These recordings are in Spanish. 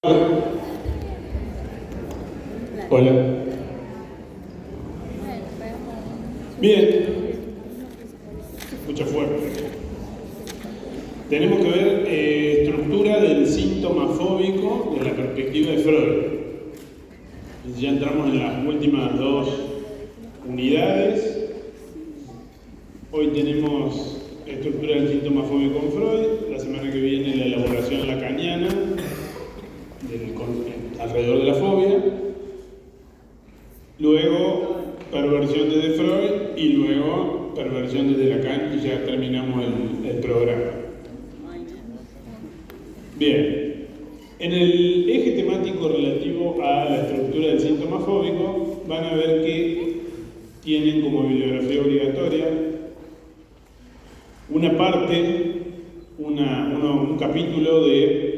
Hola. Bien. Escucha fuerte. Tenemos que ver estructura del síntoma fóbico desde la perspectiva de Freud. Ya entramos en las últimas dos unidades. Hoy tenemos estructura del síntoma fóbico con Freud. La semana que viene la elaboración lacaniana alrededor de la fobia. Luego perversión desde Freud y luego perversión desde Lacan, y ya terminamos el programa. Bien, en el eje temático relativo a la estructura del síntoma fóbico van a ver que tienen como bibliografía obligatoria una parte, un capítulo de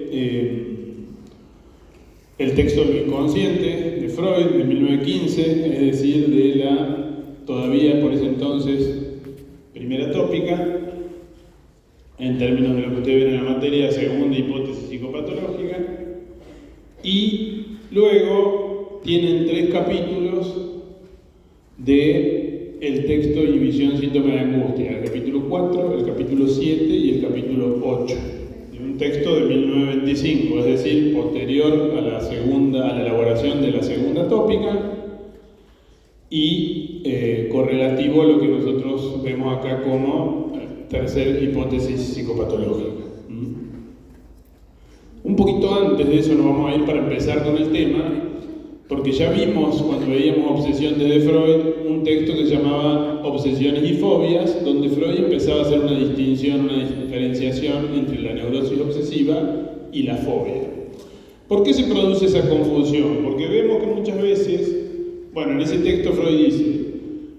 el texto del inconsciente de Freud de 1915, es decir, de la todavía por ese entonces primera tópica, en términos de lo que ustedes ven en la materia, segunda hipótesis psicopatológica, y luego tienen 3 capítulos de el texto Inhibición, síntoma de angustia, el capítulo 4, el capítulo 7 y el capítulo 8. Un texto de 1925, es decir, posterior a la elaboración de la segunda tópica y correlativo a lo que nosotros vemos acá como tercer hipótesis psicopatológica. Un poquito antes de eso nos vamos a ir para empezar con el tema, porque ya vimos cuando veíamos Obsesión desde Freud un texto que se llamaba Obsesiones y Fobias, donde Freud empezaba a hacer una distinción, una diferenciación entre la neurosis obsesiva y la fobia. ¿Por qué se produce esa confusión? Porque vemos que muchas veces, en ese texto Freud dice,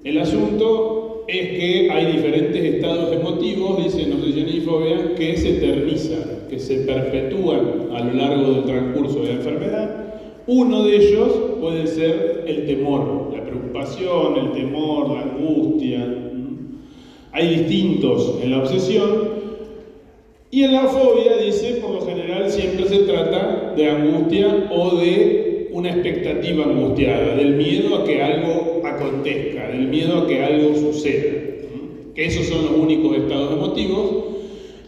el asunto es que hay diferentes estados emotivos, dice en Obsesiones y Fobias, que se eternizan, que se perpetúan a lo largo del transcurso de la enfermedad. Uno de ellos puede ser el temor, la preocupación, el temor, la angustia. Hay distintos en la obsesión. Y en la fobia, dice, por lo general siempre se trata de angustia o de una expectativa angustiada, del miedo a que algo acontezca, del miedo a que algo suceda. Que esos son los únicos estados emotivos.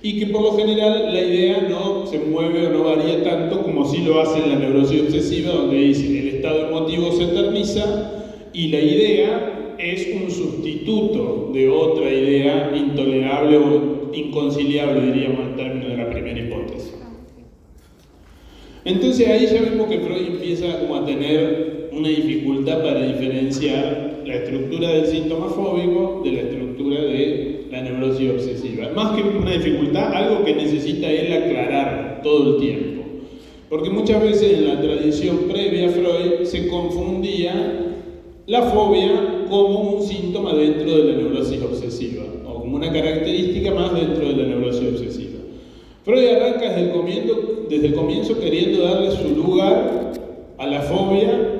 Y que por lo general la idea no se mueve o no varía tanto como si lo hace en la neurosis obsesiva, donde dice el estado emotivo se eterniza y la idea es un sustituto de otra idea intolerable o inconciliable, diríamos en términos de la primera hipótesis. Entonces ahí ya vemos que Freud empieza como a tener una dificultad para diferenciar la estructura del síntoma fóbico de la estructura de la neurosis obsesiva. Más que una dificultad, algo que necesita él aclarar todo el tiempo. Porque muchas veces en la tradición previa a Freud se confundía la fobia como un síntoma dentro de la neurosis obsesiva, o como una característica más dentro de la neurosis obsesiva. Freud arranca desde el comienzo queriendo darle su lugar a la fobia,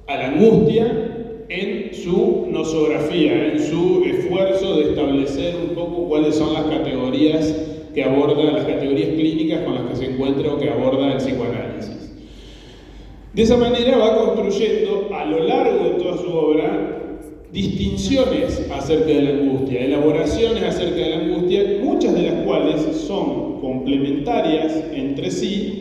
a la angustia, en su nosografía, en su esfuerzo de establecer un poco cuáles son las categorías que aborda, las categorías clínicas con las que se encuentra o que aborda el psicoanálisis. De esa manera va construyendo a lo largo de toda su obra distinciones acerca de la angustia, elaboraciones acerca de la angustia, muchas de las cuales son complementarias entre sí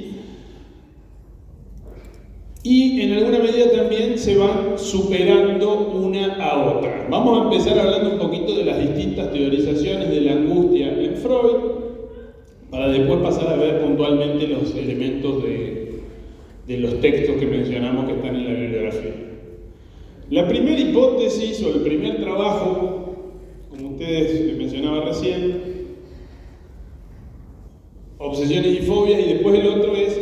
y en alguna medida también se van superando una a otra. Vamos a empezar hablando un poquito de las distintas teorizaciones de la angustia en Freud, para después pasar a ver puntualmente los elementos de los textos que mencionamos que están en la bibliografía. La primera hipótesis o el primer trabajo, como ustedes les mencionaba recién, Obsesiones y Fobias, y después el otro es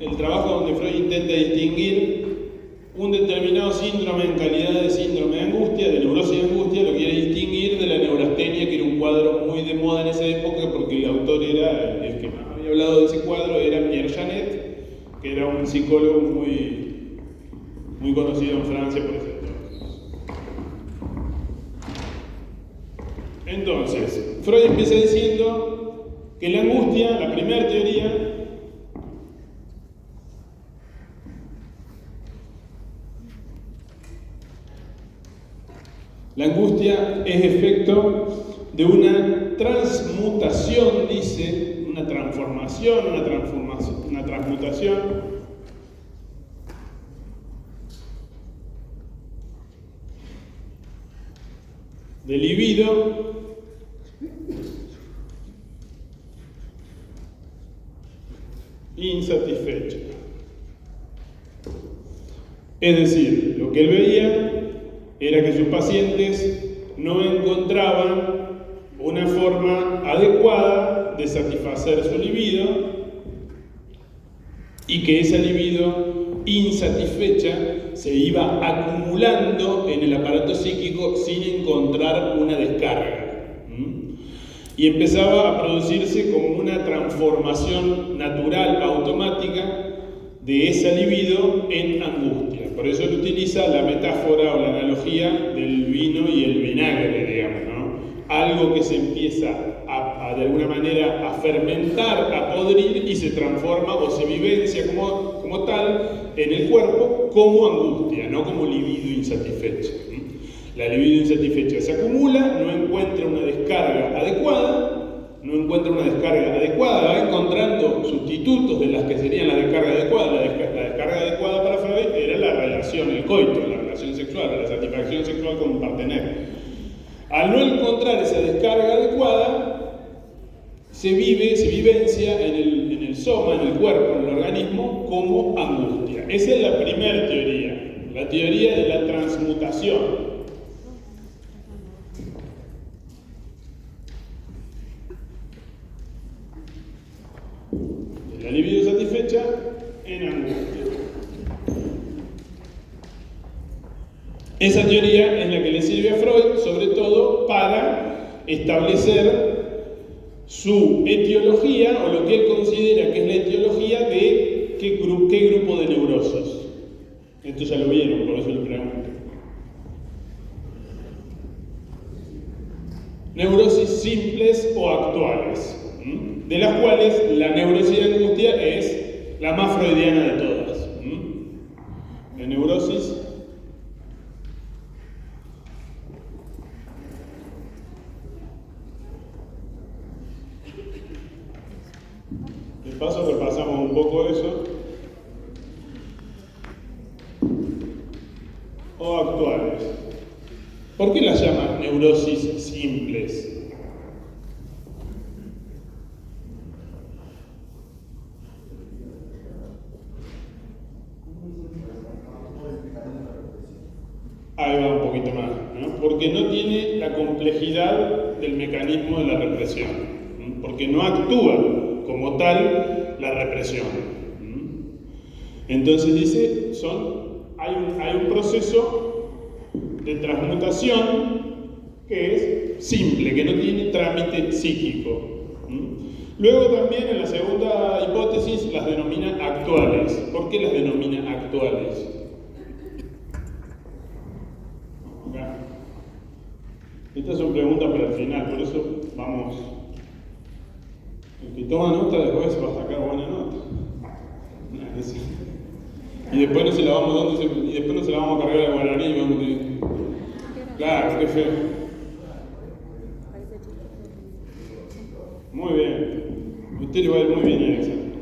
el trabajo donde Freud intenta distinguir un determinado síndrome en calidad de síndrome de angustia, de neurosis de angustia, lo quiere distinguir de la neurastenia, que era un cuadro muy de moda en esa época, porque el autor era, el que más había hablado de ese cuadro era Pierre Janet, que era un psicólogo muy conocido en Francia por ese entonces. Entonces, Freud empieza diciendo que la angustia, la primera teoría, La angustia es efecto de una transmutación, dice, una transmutación del libido insatisfecha. Es decir, lo que él veía era que sus pacientes no encontraban una forma adecuada de satisfacer su libido y que esa libido insatisfecha se iba acumulando en el aparato psíquico sin encontrar una descarga. Y empezaba a producirse como una transformación natural, automática, de esa libido en angustia. Por eso él utiliza la metáfora o la analogía del vino y el vinagre, digamos, ¿no? Algo que se empieza de alguna manera a fermentar, a podrir y se transforma o se vivencia como tal en el cuerpo como angustia, no como libido insatisfecha. La libido insatisfecha se acumula, no encuentra una descarga adecuada, va encontrando sustitutos de las que serían la descarga adecuada. La descarga adecuada para Freud era la relación, el coito, la relación sexual, la satisfacción sexual con un partener. Al no encontrar esa descarga adecuada, se vivencia en el soma, en el cuerpo, en el organismo, como angustia. Esa es la primera teoría, la teoría de la transmutación. La libido satisfecha en angustia. Esa teoría es la que le sirve a Freud, sobre todo para establecer su etiología, o lo que él considera que es la etiología de qué grupo de neurosis. Esto ya lo vieron, por eso lo pregunto. Neurosis simples o actuales, de las cuales la neurosis de angustia es la más freudiana de todas. La neurosis de paso repasamos un poco eso. O actuales. ¿Por qué las llaman neurosis simples? Ahí va un poquito más, ¿no? Porque no tiene la complejidad del mecanismo de la represión, ¿no? Porque no actúa como tal la represión. Entonces dice, hay un proceso de transmutación que es simple, que no tiene trámite psíquico. Luego también en la segunda hipótesis las denomina actuales. ¿Por qué las denomina actuales? Acá. Estas son preguntas para el final, por eso vamos. El que toma nota después va a sacar buena nota. Y después no se la vamos a cargar al guaraní y vamos a decir, claro, qué feo. Muy bien. Usted le va a ir muy bien en el examen.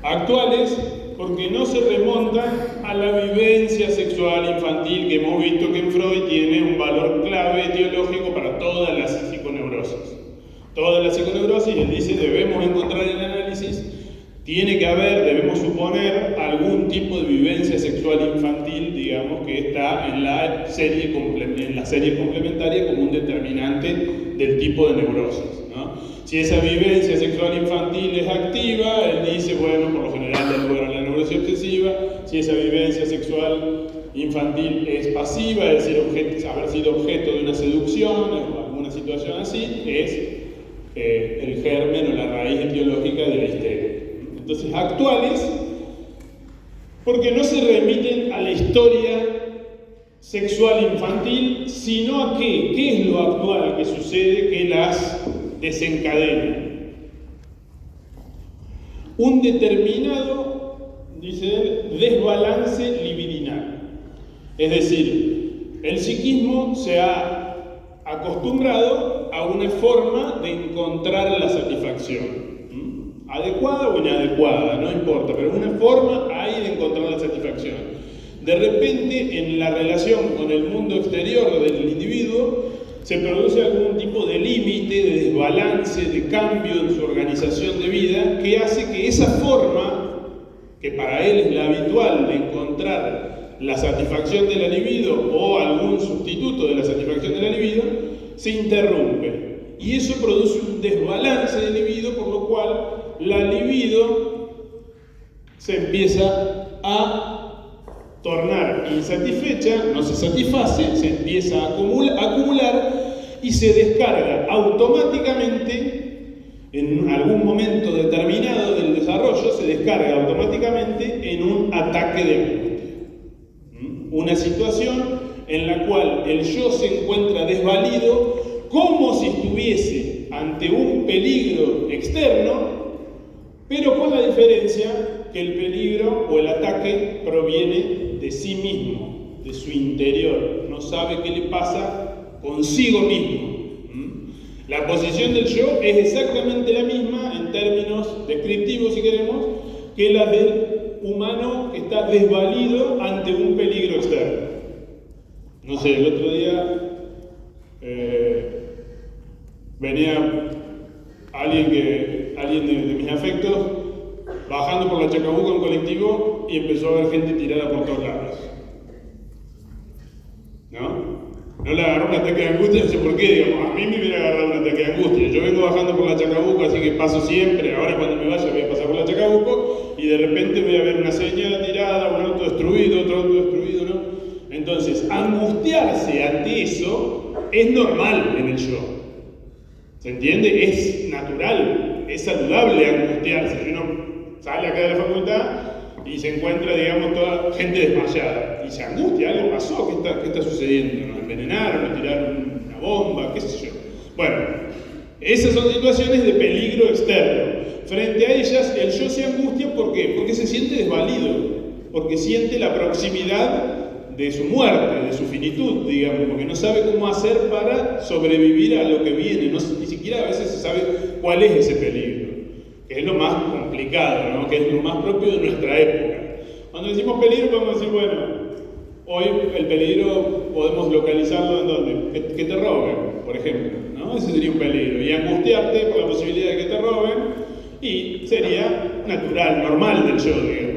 Actuales, porque no se remontan a la vivencia sexual infantil que hemos visto que en Freud tiene un valor clave etiológico para todas las psiconeurosis. Todas las psiconeurosis, él dice, debemos encontrar en el análisis, debemos suponer algún tipo de vivencia sexual infantil, digamos, que está en la serie complementaria como un determinante del tipo de neurosis, ¿no? Si esa vivencia sexual infantil es activa, él dice, bueno, por lo general da lugar a la neurosis obsesiva. Si esa vivencia sexual infantil es pasiva, es decir, haber sido objeto de una seducción o alguna situación así, es el germen o la raíz etiológica de la histeria. Entonces, actuales, porque no se remiten a la historia sexual infantil, sino a qué es lo actual que sucede que las desencadena. Un determinado, dice él, desbalance libidinal. Es decir, el psiquismo se ha acostumbrado a una forma de encontrar la satisfacción. Adecuada o inadecuada, no importa, pero una forma hay de encontrar la satisfacción. De repente, en la relación con el mundo exterior del individuo, se produce algún tipo de límite, de desbalance, de cambio en su organización de vida, que hace que esa forma, que para él es la habitual de encontrar la satisfacción de la libido o algún sustituto de la satisfacción de la libido, se interrumpe. Y eso produce un desbalance de libido, por lo cual la libido se empieza a tornar insatisfecha, no se satisface, se empieza a acumular y se descarga automáticamente, en algún momento determinado del desarrollo, se descarga automáticamente en un ataque de angustia. Una situación en la cual el yo se encuentra desvalido, como si estuviese ante un peligro externo, pero con la diferencia que el peligro o el ataque proviene de sí mismo, de su interior. No sabe qué le pasa consigo mismo. La posición del yo es exactamente la misma, en términos descriptivos si queremos, que la del humano que está desvalido ante un peligro externo. No sé, el otro día venía alguien de mis afectos bajando por la Chacabuca en colectivo y empezó a haber gente tirada por todos lados. No le agarró un ataque de angustia, no sé por qué, digamos, a mí me hubiera agarrado un ataque de angustia. Yo vengo bajando por la Chacabuca, así que paso siempre, ahora cuando me vaya voy a pasar por la Chacabuca y de repente voy a ver una señal tirada, un auto destruido, otro auto destruido, ¿no? Entonces, angustiarse ante eso es normal en el yo. ¿Se entiende? Es natural, es saludable angustiarse. Si uno sale acá de la facultad y se encuentra, digamos, toda gente desmayada y se angustia, algo pasó, ¿qué está sucediendo? ¿Nos envenenaron? ¿Nos tiraron una bomba? ¿Qué sé yo? Bueno, esas son situaciones de peligro externo. Frente a ellas, el yo se angustia, ¿por qué? Porque se siente desvalido, porque siente la proximidad de su muerte, de su finitud, digamos, porque no sabe cómo hacer para sobrevivir a lo que viene, ni siquiera a veces se sabe cuál es ese peligro, que es lo más complicado, ¿no? Que es lo más propio de nuestra época. Cuando decimos peligro podemos decir, bueno, hoy el peligro podemos localizarlo en donde, que te roben, por ejemplo, ¿no? Ese sería un peligro, y angustiarte por la posibilidad de que te roben, y sería natural, normal del yo, digamos.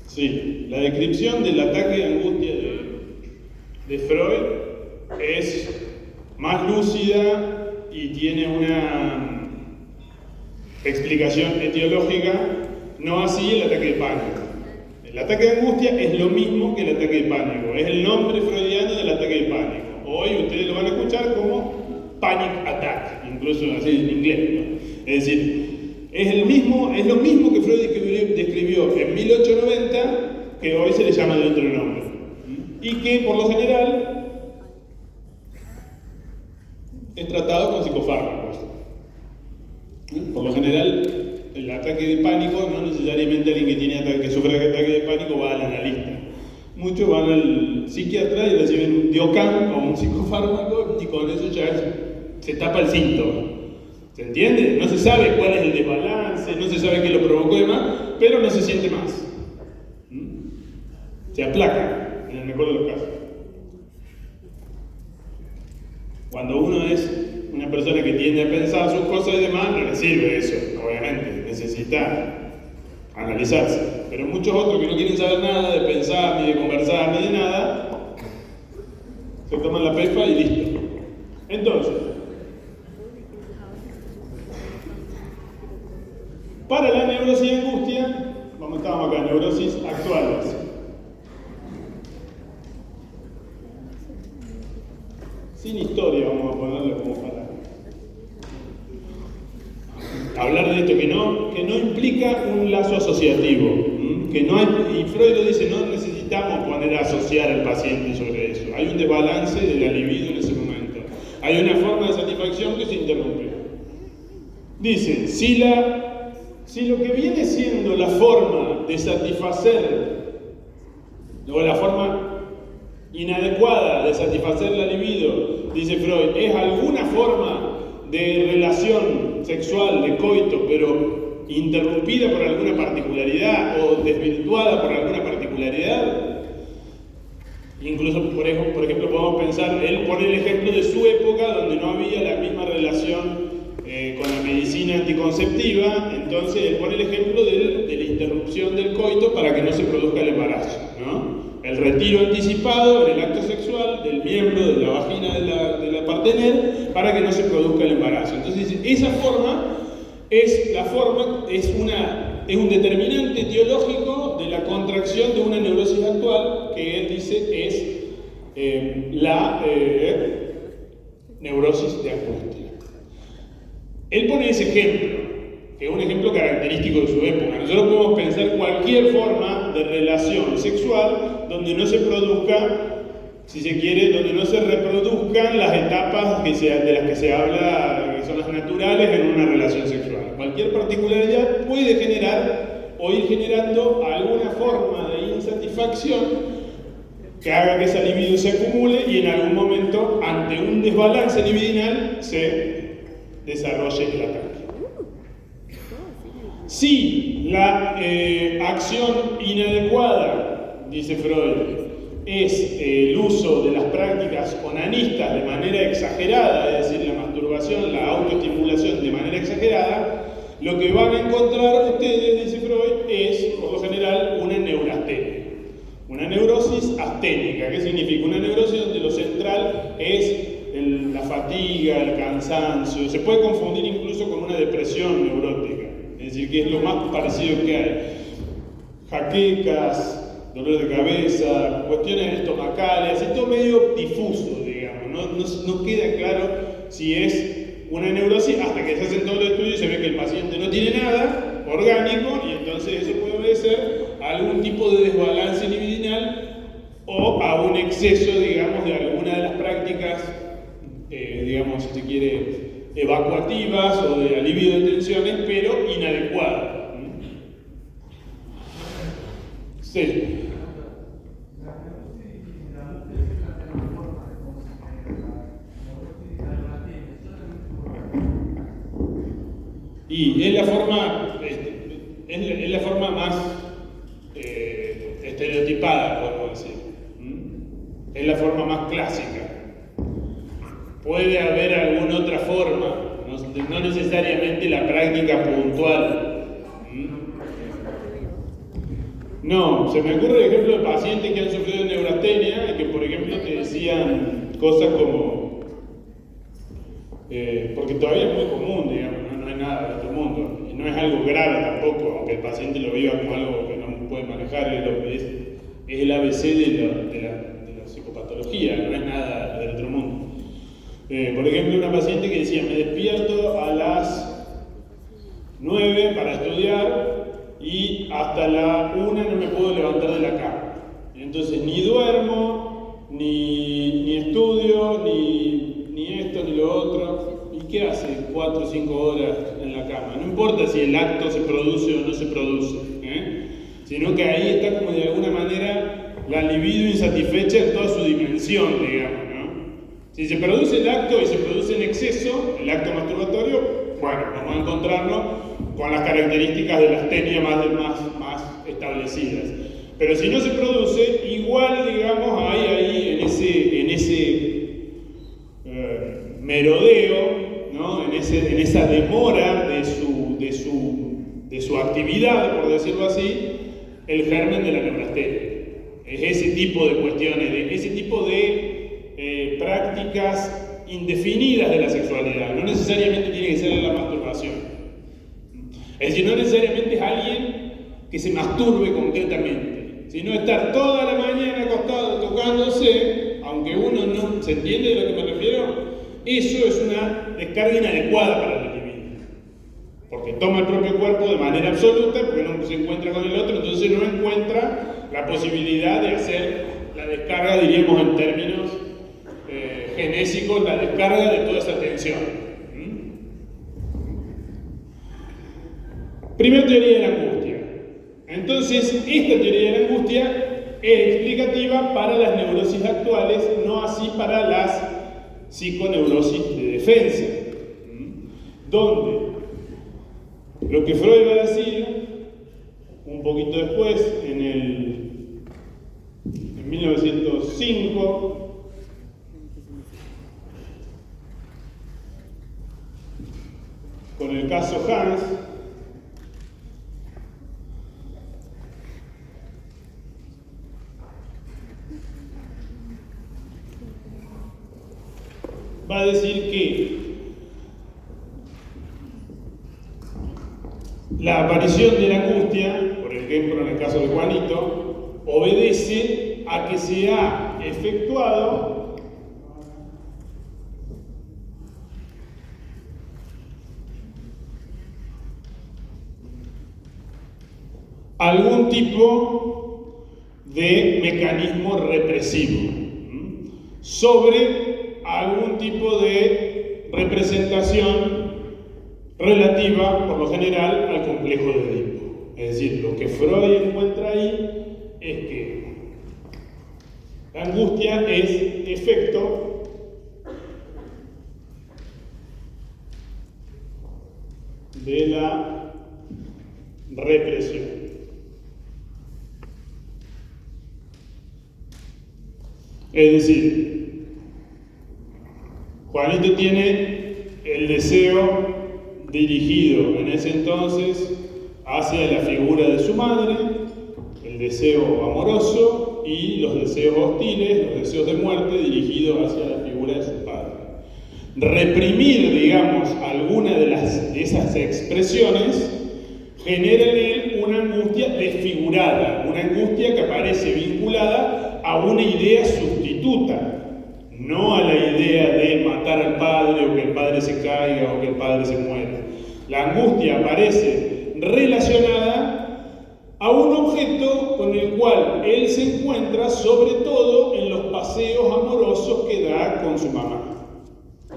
Sí, la descripción del ataque de angustia de Freud es más lúcida y tiene una explicación etiológica, no así el ataque de pánico. El ataque de angustia es lo mismo que el ataque de pánico, es el nombre freudiano del ataque de pánico. Hoy ustedes lo van a escuchar como panic attack, incluso así en inglés, ¿no? Es decir, es lo mismo que Freud describió en 1890, que hoy se le llama de otro nombre. Y que por lo general es tratado con psicofármacos. Por lo general, el ataque de pánico, no necesariamente alguien que sufre ataque de pánico va al analista. Muchos van al psiquiatra y reciben un Diocan o un psicofármaco y con eso ya se tapa el síntoma. ¿Se entiende? No se sabe cuál es el desbalance, no se sabe qué lo provocó y demás, pero no se siente más. Se aplaca, en el mejor de los casos. Cuando uno es una persona que tiende a pensar sus cosas y demás, no le sirve eso, obviamente, necesita analizarse. Pero muchos otros que no quieren saber nada de pensar, ni de conversar, ni de nada, se toman la pepa y listo. Entonces, para la neurosis y angustia, estábamos acá, neurosis actuales. Sin historia vamos a ponerlo como para hablar de esto, que no implica un lazo asociativo, que no hay, y Freud lo dice, no necesitamos poner a asociar al paciente sobre eso. Hay un desbalance de la libido en ese momento. Hay una forma de satisfacción que se interrumpe. Dice, si Si lo que viene siendo la forma de satisfacer, o la forma inadecuada de satisfacer la libido, dice Freud, es alguna forma de relación sexual, de coito, pero interrumpida por alguna particularidad o desvirtuada por alguna particularidad, incluso por ejemplo podemos pensar, él pone el ejemplo de su época donde no había la misma relación con la medicina anticonceptiva, entonces él pone el ejemplo de la interrupción del coito para que no se produzca el embarazo, ¿no? El retiro anticipado en el acto sexual del miembro de la vagina de la partener para que no se produzca el embarazo. Entonces dice, esa forma es un determinante etiológico de la contracción de una neurosis actual que él dice es la neurosis de angustia. Él pone ese ejemplo, que es un ejemplo característico de su época. Nosotros podemos pensar cualquier forma de relación sexual donde no se produzca, si se quiere, donde no se reproduzcan las etapas de las que se habla, que son las naturales en una relación sexual. Cualquier particularidad puede generar o ir generando alguna forma de insatisfacción que haga que esa libido se acumule y en algún momento, ante un desbalance libidinal, se desarrolle el ataque. Si la acción inadecuada, dice Freud, es el uso de las prácticas onanistas de manera exagerada, es decir, la masturbación, la autoestimulación de manera exagerada, lo que van a encontrar ustedes, dice Freud, es, por lo general, una neurastenia. Una neurosis asténica. ¿Qué significa? Una neurosis donde lo central es la fatiga, el cansancio. Se puede confundir incluso con una depresión neurótica. Es decir, que es lo más parecido que hay. Jaquecas, dolor de cabeza, cuestiones estomacales, esto medio difuso, digamos. No queda claro si es una neurosis hasta que se hacen todos los estudios y se ve que el paciente no tiene nada orgánico y entonces eso puede obedecer a algún tipo de desbalance libidinal o a un exceso, digamos, de alguna de las prácticas, digamos, si se quiere, evacuativas o de alivio de tensiones, pero inadecuadas. Sí. Y es la forma más estereotipada, podemos decir. Es la forma más clásica. Puede haber alguna otra forma, no necesariamente la práctica puntual. No, se me ocurre el ejemplo de pacientes que han sufrido de neurastenia y que, por ejemplo, te decían cosas como, porque todavía es muy común, digamos, no es nada de otro mundo, y no es algo grave tampoco, aunque el paciente lo viva como algo que no puede manejar, es el ABC de la psicopatología, no es nada del otro mundo. Por ejemplo, una paciente que decía, me despierto a las 9 para estudiar y hasta la 1 no me puedo levantar de la cama. Entonces ni duermo, ni estudio, ni esto ni lo otro. ¿Y qué hace 4 o 5 horas en la cama? No importa si el acto se produce o no se produce, sino que ahí está como de alguna manera la libido insatisfecha en toda su dimensión, digamos, ¿no? Si se produce el acto y se produce en exceso, el acto masturbatorio, bueno, vamos a encontrarnos con las características de la astenia más establecidas. Pero si no se produce, igual, digamos, hay ahí en ese merodeo, ¿no? en esa demora de su actividad, por decirlo así, el germen de la neurastenia. Es ese tipo de cuestiones, ese tipo de prácticas indefinidas de la sexualidad. No necesariamente tiene que ser la masturbación. Es decir, no necesariamente es alguien que se masturbe concretamente, sino estar toda la mañana acostado tocándose, aunque uno no se entiende de lo que me refiero, eso es una descarga inadecuada para la libido. Porque toma el propio cuerpo de manera absoluta, porque no se encuentra con el otro, entonces no encuentra la posibilidad de hacer la descarga, diríamos en términos genésicos, la descarga de toda esa tensión. Primera teoría de la angustia. Entonces, esta teoría de la angustia es explicativa para las neurosis actuales, no así para las psiconeurosis de defensa, donde lo que Freud va a decir un poquito después, en 1905, con el caso Hans, va a decir que la aparición de la angustia, por ejemplo en el caso de Juanito, obedece a que se ha efectuado algún tipo de mecanismo represivo sobre algún tipo de representación relativa, por lo general, al complejo de Edipo. Es decir, lo que Freud encuentra ahí es que la angustia es efecto de la represión. Es decir, Juanito tiene el deseo dirigido en ese entonces hacia la figura de su madre, el deseo amoroso y los deseos hostiles, los deseos de muerte dirigidos hacia la figura de su padre. Reprimir, digamos, alguna de esas expresiones genera en él una angustia desfigurada, una angustia que aparece vinculada a una idea sustituta, no a la idea de matar al padre o que el padre se caiga o que el padre se muera. La angustia aparece relacionada a un objeto con el cual él se encuentra, sobre todo en los paseos amorosos que da con su mamá.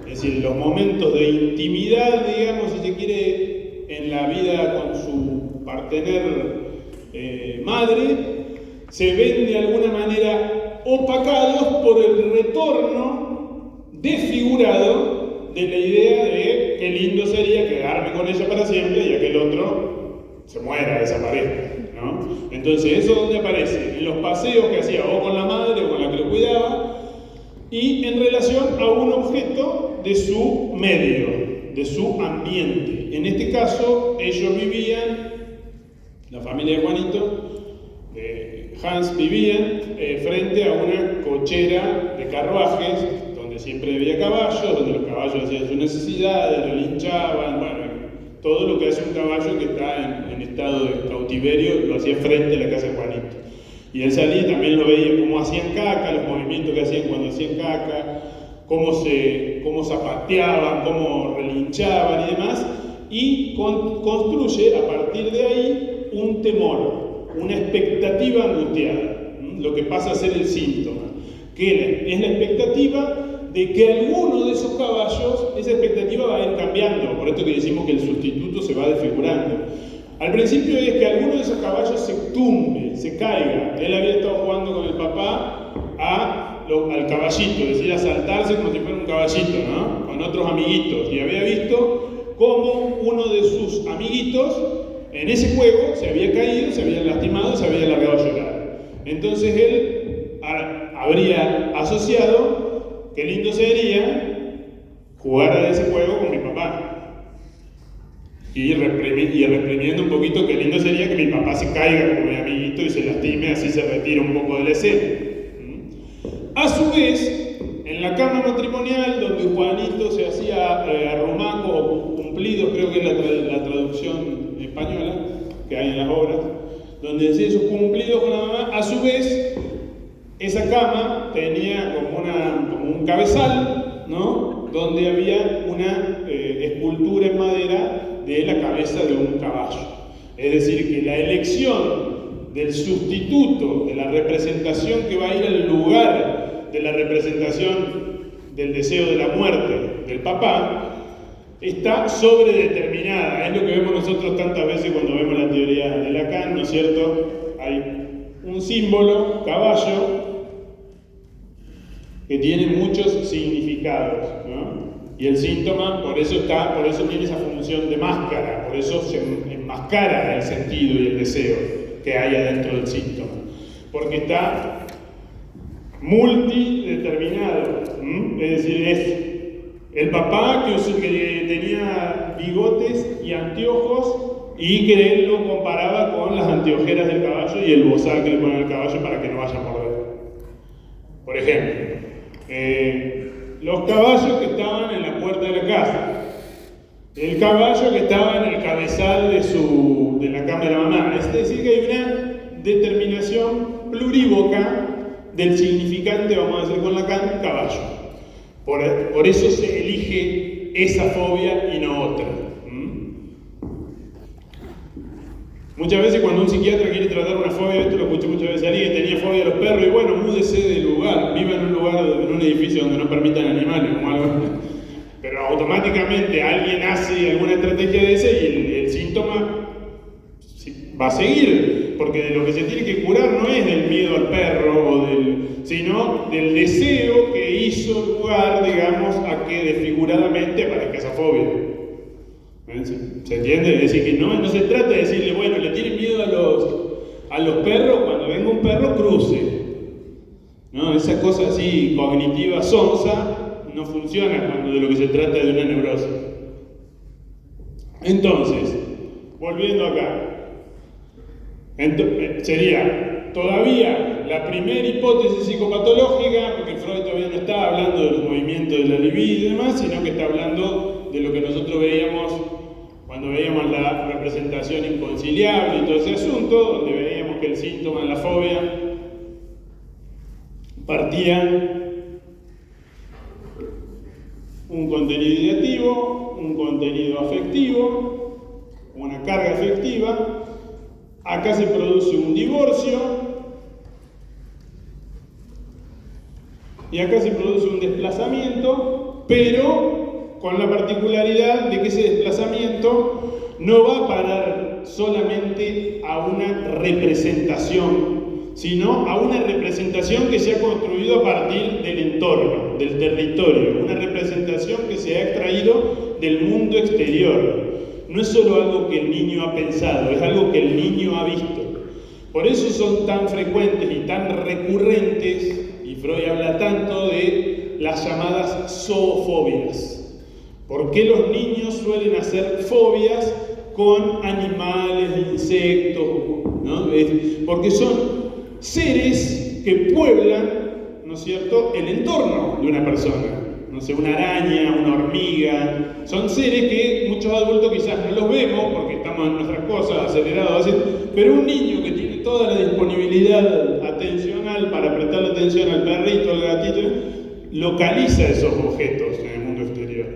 Es decir, los momentos de intimidad, digamos, si se quiere, en la vida con su partener madre, se ven de alguna manera opacados por el retorno desfigurado de la idea de qué lindo sería quedarme con ella para siempre y aquel otro se muera, desaparezca, ¿no? Entonces, ¿eso dónde aparece? En los paseos que hacía o con la madre o con la que lo cuidaba y en relación a un objeto de su medio, de su ambiente. En este caso, ellos vivían, la familia de Juanito, Hans vivían frente a una cochera de carruajes donde siempre había caballos, donde los caballos hacían sus necesidades, relinchaban, bueno, todo lo que hace un caballo que está en estado de cautiverio lo hacía frente a la casa de Juanito. Y él salía y también lo veía cómo hacían caca, los movimientos que hacían cuando hacían caca, cómo zapateaban, cómo relinchaban y demás, y construye a partir de ahí un temor, una expectativa angustiada, lo que pasa a ser el síntoma, que es la expectativa de que alguno de esos caballos, esa expectativa va a ir cambiando, por esto que decimos que el sustituto se va desfigurando. Al principio es que alguno de esos caballos se tumbe, se caiga. Él había estado jugando con el papá al caballito, decía saltarse como si fuera un caballito, ¿no? Con otros amiguitos, y había visto cómo uno de sus amiguitos en ese juego se había caído, se había lastimado, se había largado a llorar. Entonces él habría asociado, qué lindo sería jugar a ese juego con mi papá. Y reprimiendo un poquito, qué lindo sería que mi papá se caiga como mi amiguito y se lastime, así se retira un poco de la escena. A su vez, en la cama matrimonial, donde Juanito se hacía arrumacos o cumplidos, creo que es la traducción española que hay en las obras, donde decía esos cumplidos con la mamá, a su vez, esa cama tenía como un cabezal, ¿no? Donde había una escultura en madera de la cabeza de un caballo. Es decir, que la elección del sustituto, de la representación que va a ir al lugar de la representación del deseo de la muerte del papá, está sobredeterminada. Es lo que vemos nosotros tantas veces cuando vemos la teoría de Lacan, ¿no es cierto? Hay un símbolo, caballo, que tiene muchos significados, ¿no? Y el síntoma, por eso tiene esa función de máscara, por eso se enmascara el sentido y el deseo que hay adentro del síntoma. Porque está multideterminado, es decir, es el papá que tenía bigotes y anteojos y que él lo comparaba con las anteojeras del caballo y el bozal que le ponen al caballo para que no vaya a morder. Por ejemplo, los caballos que estaban en la puerta de la casa, el caballo que estaba en el cabezal de la cama de la mamá. Es decir, que hay una determinación plurívoca del significante, vamos a decir con Lacan, caballo. Por eso se elige esa fobia y no otra. Muchas veces cuando un psiquiatra quiere tratar una fobia, esto lo escuché muchas veces, alguien que tenía fobia a los perros, y bueno, múdese de lugar, viva en un lugar, en un edificio donde no permitan animales, como algo. Pero automáticamente alguien hace alguna estrategia de ese y el síntoma va a seguir, porque de lo que se tiene que curar no es del miedo al perro, sino del deseo que hizo lugar, digamos, a que desfiguradamente aparezca esa fobia. ¿Se entiende? Es decir, que no se trata de decirle, bueno, le tienen miedo a los perros, cuando venga un perro cruce. ¿No? Esa cosa así cognitiva sonsa no funciona cuando de lo que se trata de una neurosis. Entonces, volviendo acá, sería todavía la primera hipótesis psicopatológica, porque Freud todavía no está hablando de los movimientos de la libido y demás, sino que está hablando de lo que nosotros veíamos cuando veíamos la representación inconciliable y todo ese asunto, donde veíamos que el síntoma de la fobia partía un contenido ideativo, un contenido afectivo, una carga afectiva. Acá se produce un divorcio y acá se produce un desplazamiento, pero con la particularidad de que ese desplazamiento no va a parar solamente a una representación, sino a una representación que se ha construido a partir del entorno, del territorio, una representación que se ha extraído del mundo exterior. No es solo algo que el niño ha pensado, es algo que el niño ha visto. Por eso son tan frecuentes y tan recurrentes, y Freud habla tanto de las llamadas zoofobias. ¿Por qué los niños suelen hacer fobias con animales, insectos? ¿No? Porque son seres que pueblan, ¿no es cierto?, el entorno de una persona. No sé, una araña, una hormiga. Son seres que muchos adultos quizás no los vemos porque estamos en nuestras cosas, acelerados, así. Pero un niño que tiene toda la disponibilidad atencional para prestarle atención al perrito, al gatito, localiza esos objetos en el mundo exterior.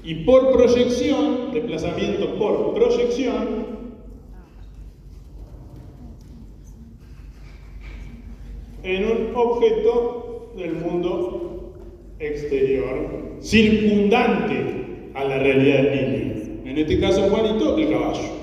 Y por proyección, desplazamiento por proyección, en un objeto del mundo exterior, circundante a la realidad del niño. En este caso, Juanito, el caballo.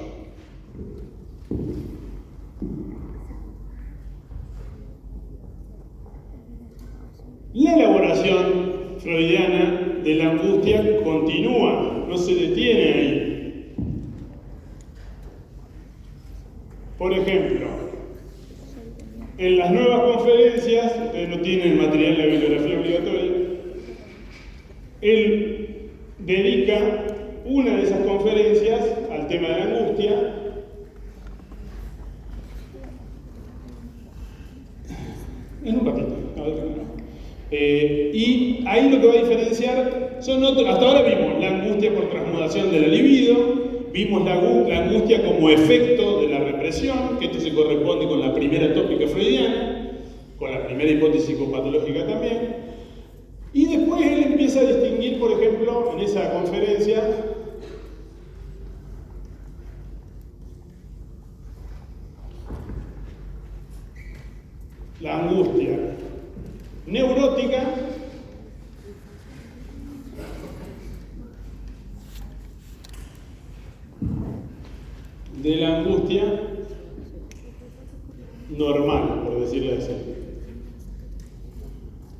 La elaboración freudiana de la angustia continúa, no se detiene ahí. Por ejemplo, en las nuevas conferencias, ustedes no tienen el material de la bibliografía obligatoria, él dedica una de esas conferencias al tema de la angustia. En un ratito, y ahí lo que va a diferenciar son otros. Hasta ahora vimos la angustia por transmutación de la libido, vimos la angustia como efecto de la represión, que esto se corresponde con la primera tópica freudiana, con la primera hipótesis psicopatológica también. Y después él empieza a distinguir, por ejemplo, en esa conferencia, la angustia neurótica de la angustia normal, por decirlo así.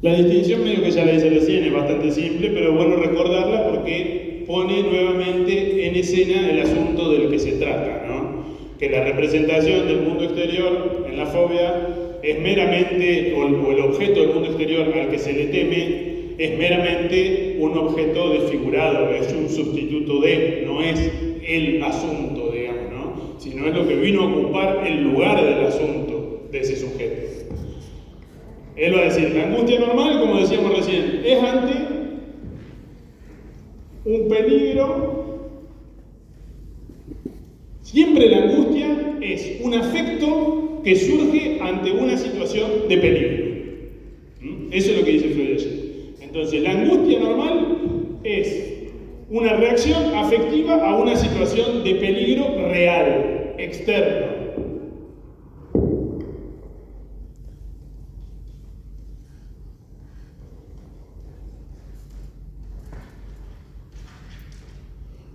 La distinción medio que ya la hice recién es bastante simple, pero es bueno recordarla porque pone nuevamente en escena el asunto del que se trata, ¿no? Que la representación del mundo exterior en la fobia es meramente, o el objeto del mundo exterior al que se le teme, es meramente un objeto desfigurado, es un sustituto de, no es el asunto, digamos, ¿no? Sino es lo que vino a ocupar el lugar del asunto de ese sujeto. Él va a decir, la angustia normal, como decíamos recién, es ante un peligro. Siempre la angustia es un afecto que surge ante una situación de peligro. Eso es lo que dice Freud allí. Entonces, la angustia normal es una reacción afectiva a una situación de peligro real, externo.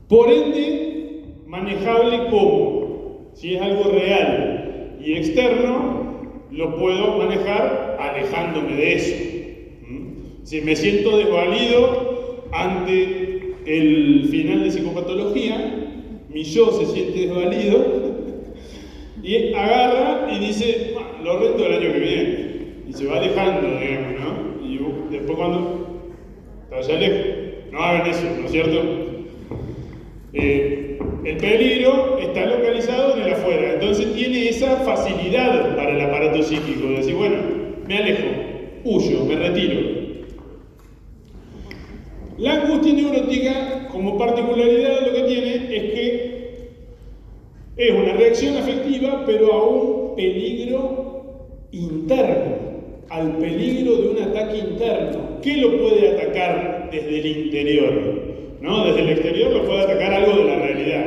Por ende, manejable como, si es algo real y externo, lo puedo manejar alejándome de eso. Si me siento desvalido ante el final de psicopatología, mi yo se siente desvalido y agarra y dice, lo rento el año que viene. Y se va alejando, digamos, ¿no? Y después cuando está allá lejos, no hagan eso, ¿no es cierto? El peligro está localizado en el afuera, entonces tiene esa facilidad para el aparato psíquico de decir, bueno, me alejo, huyo, me retiro. La angustia neurótica, como particularidad, lo que tiene es que es una reacción afectiva, pero a un peligro interno, al peligro de un ataque interno. ¿Qué lo puede atacar desde el interior? ¿No? Desde el exterior lo puede atacar algo de la realidad.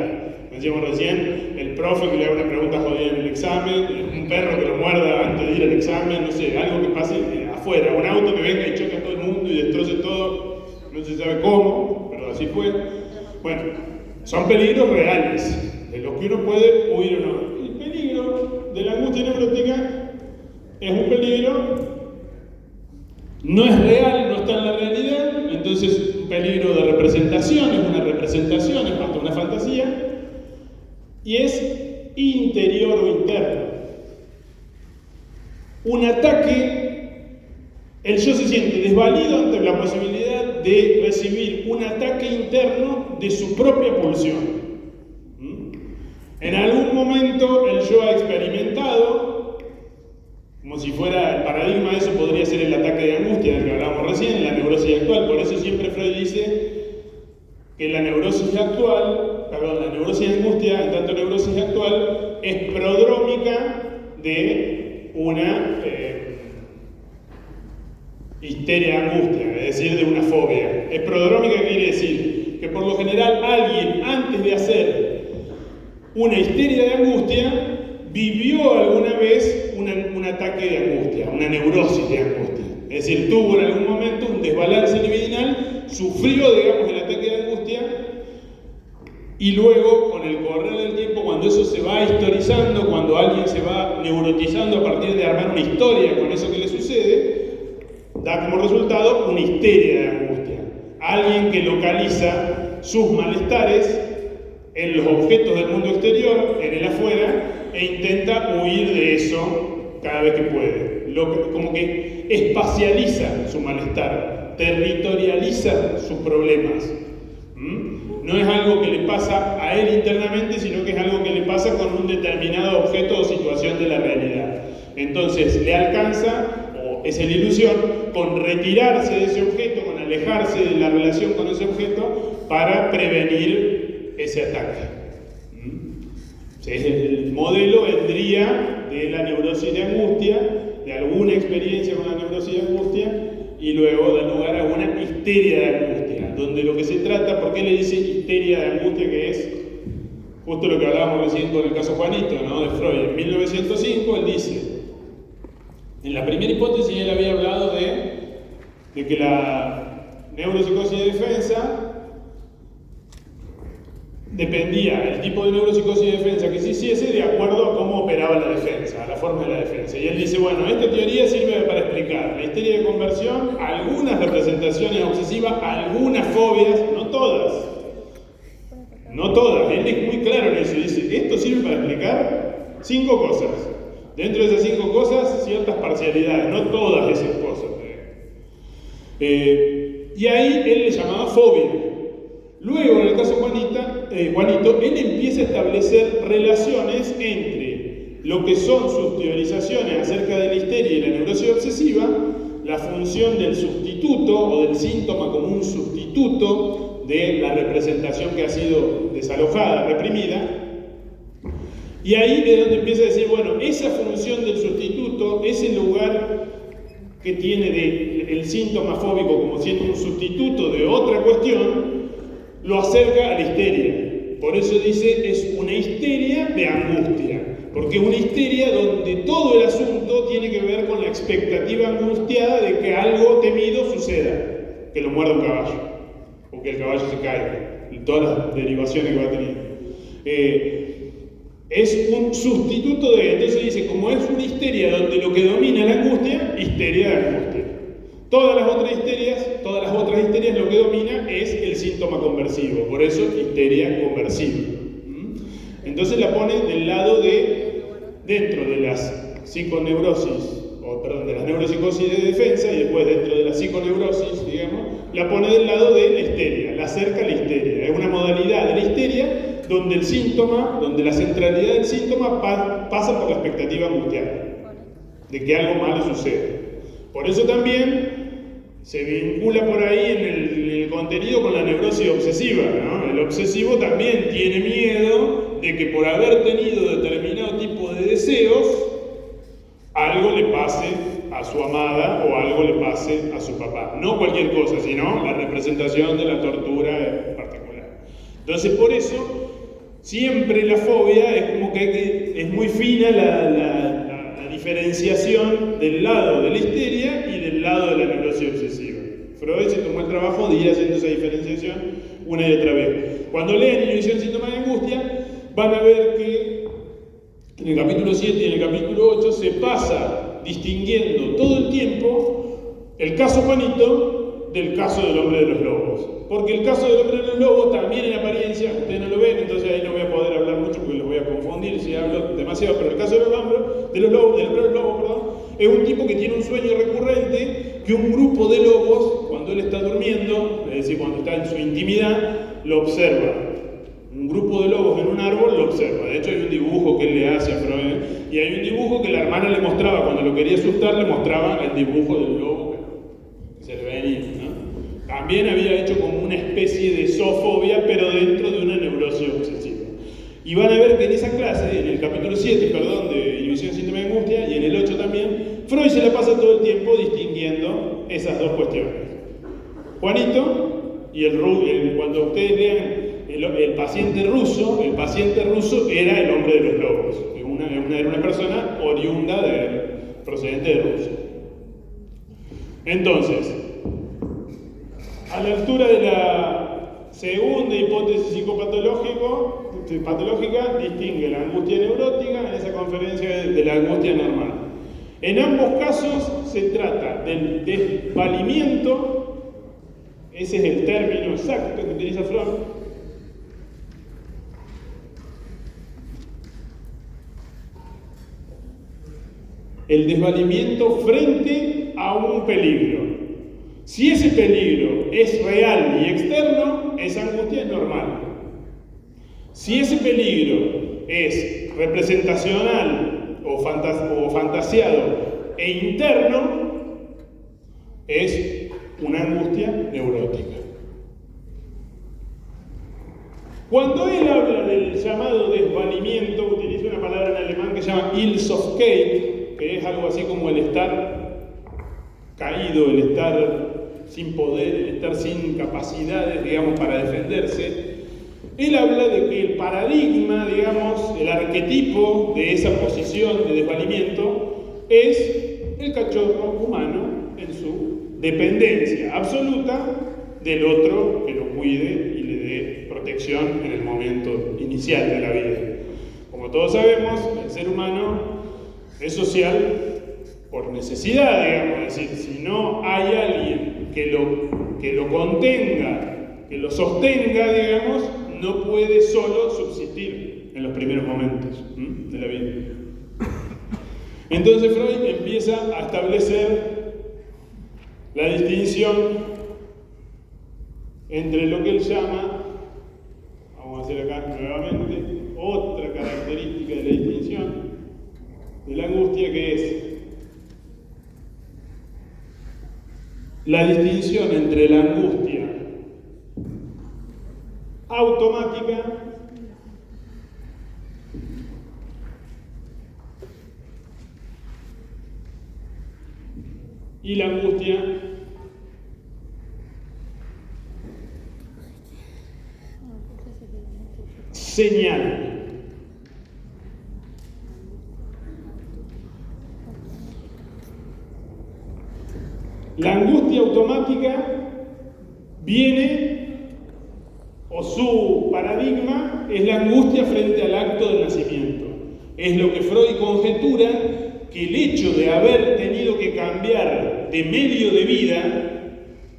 Decíamos recién, el profe que le haga una pregunta jodida en el examen, un perro que lo muerda antes de ir al examen, no sé, algo que pase afuera, un auto que venga y choque a todo el mundo y destroce todo, no se sabe cómo, pero así fue. Bueno, son peligros reales, de los que uno puede huir o no. El peligro de la angustia neurótica es un peligro, no es real, no está en la realidad, entonces un peligro de representación, es una representación, es hasta una fantasía, y es interior o interno. Un ataque, el yo se siente desvalido ante la posibilidad de recibir un ataque interno de su propia pulsión. En algún momento el yo ha experimentado, como si fuera el paradigma de eso podría ser el ataque de angustia del que hablábamos recién, la neurosis actual. Por eso siempre Freud dice que la neurosis actual, la neurosis de angustia, en tanto neurosis actual, es prodrómica de una histeria de angustia, es decir, de una fobia. Es prodrómica quiere decir que por lo general alguien antes de hacer una histeria de angustia vivió alguna vez un ataque de angustia, una neurosis de angustia. Es decir, tuvo en algún momento un desbalance libidinal, sufrió, digamos, el ataque de angustia, y luego, con el correr del tiempo, cuando eso se va historizando, cuando alguien se va neurotizando a partir de armar una historia con eso que le sucede, da como resultado una histeria de angustia. Alguien que localiza sus malestares en los objetos del mundo exterior, en el afuera, e intenta huir de eso cada vez que puede. Como que espacializa su malestar, territorializa sus problemas. No es algo que le pasa a él internamente, sino que es algo que le pasa con un determinado objeto o situación de la realidad. Entonces le alcanza, o es la ilusión, con retirarse de ese objeto, con alejarse de la relación con ese objeto, para prevenir ese ataque. El modelo vendría de la neurosis de angustia, de alguna experiencia con la neurosis de angustia, y luego da lugar a una histeria de angustia, donde lo que se trata, ¿por qué le dice histeria de angustia? Que es justo lo que hablábamos recién con el caso Juanito, ¿no? De Freud. En 1905 él dice, en la primera hipótesis él había hablado de que la neuropsicosis de defensa dependía el tipo de neuropsicosis de defensa que se hiciese de acuerdo a cómo operaba la defensa, a la forma de la defensa. Y él dice, bueno, esta teoría sirve para explicar la histeria de conversión, algunas representaciones obsesivas, algunas fobias, no todas. No todas, él es muy claro en eso, dice, esto sirve para explicar 5 cosas. Dentro de esas 5 cosas, ciertas parcialidades, no todas esas cosas. Y ahí él le llamaba fobia. Luego, en el caso de Juanito, él empieza a establecer relaciones entre lo que son sus teorizaciones acerca de la histeria y la neurosis obsesiva, la función del sustituto o del síntoma como un sustituto de la representación que ha sido desalojada, reprimida. Y ahí es donde empieza a decir, bueno, esa función del sustituto, ese lugar que tiene el síntoma fóbico como siendo un sustituto de otra cuestión, lo acerca a la histeria. Por eso dice, es una histeria de angustia, porque es una histeria donde todo el asunto tiene que ver con la expectativa angustiada de que algo temido suceda, que lo muerda un caballo, o que el caballo se caiga, y todas las derivaciones que va teniendo. Es un sustituto de, entonces dice, como es una histeria donde lo que domina la angustia, histeria de angustia. Todas las otras histerias lo que domina es el síntoma conversivo, por eso histeria conversiva. Entonces la pone del lado de, dentro de las psiconeurosis, de las neuropsicosis de defensa, y después dentro de la psiconeurosis, digamos, la pone del lado de la histeria, la acerca a la histeria. Es una modalidad de la histeria donde el síntoma, donde la centralidad del síntoma pasa por la expectativa angustiada, de que algo malo sucede. Por eso también se vincula por ahí en el contenido con la neurosis obsesiva, ¿no? El obsesivo también tiene miedo de que por haber tenido determinado tipo de deseos, algo le pase a su amada o algo le pase a su papá. No cualquier cosa, sino la representación de la tortura en particular. Entonces, por eso, siempre la fobia es como que es muy fina la diferenciación del lado de la histeria y del lado de la neurosis obsesiva. Freud se tomó el trabajo de ir haciendo esa diferenciación una y otra vez. Cuando leen Inhibición Síntoma de Angustia, van a ver que en el capítulo 7 y en el capítulo 8 se pasa distinguiendo todo el tiempo el caso Juanito del caso del hombre de los lobos. Porque el caso del hombre de los lobos también en apariencia, ustedes no lo ven, entonces ahí no voy a poder hablar mucho porque los voy a confundir si hablo demasiado, pero el caso del hombre de los lobos, es un tipo que tiene un sueño recurrente que un grupo de lobos, cuando él está durmiendo, es decir, cuando está en su intimidad, lo observa. Un grupo de lobos en un árbol lo observa. De hecho, hay un dibujo que él le hace a Freud, y hay un dibujo que la hermana le mostraba, cuando lo quería asustar, le mostraba el dibujo del lobo que se le venía, ¿no? También había hecho como una especie de zoofobia, pero dentro de una neurosis obsesiva. Y van a ver que en esa clase, en el capítulo 7, de Inhibición Síntoma de Angustia, y en el 8 también, Freud se la pasa todo el tiempo distinguiendo esas dos cuestiones. Juanito y cuando ustedes lean el paciente ruso era el hombre de los lobos. Era una persona oriunda procedente de Rusia. Entonces, a la altura de la segunda hipótesis patológica, distingue la angustia neurótica en esa conferencia de la angustia normal. En ambos casos se trata del desvalimiento, ese es el término exacto que utiliza Freud, el desvalimiento frente a un peligro. Si ese peligro es real y externo, esa angustia es normal. Si ese peligro es representacional o fantasiado e interno, es una angustia neurótica. Cuando él habla del llamado desvalimiento, utiliza una palabra en alemán que se llama Ihlsuffkeit, que es algo así como el estar caído, el estar sin poder, el estar sin capacidades, digamos, para defenderse. Él habla de que el paradigma, digamos, el arquetipo de esa posición de desvalimiento es el cachorro humano en su dependencia absoluta del otro que lo cuide y le dé protección. protección en el momento inicial de la vida. Como todos sabemos, el ser humano es social por necesidad, digamos, es decir, si no hay alguien que lo contenga, que lo sostenga, digamos, no puede solo subsistir en los primeros momentos de la vida. Entonces Freud empieza a establecer la distinción entre lo que él llama, vamos a hacer acá nuevamente, otra característica de la distinción de la angustia, que es la distinción entre la angustia automática y la angustia señal. La angustia automática viene, o su paradigma, es la angustia frente al acto del nacimiento. Es lo que Freud conjetura, que el hecho de haber tenido que cambiar de medio de vida,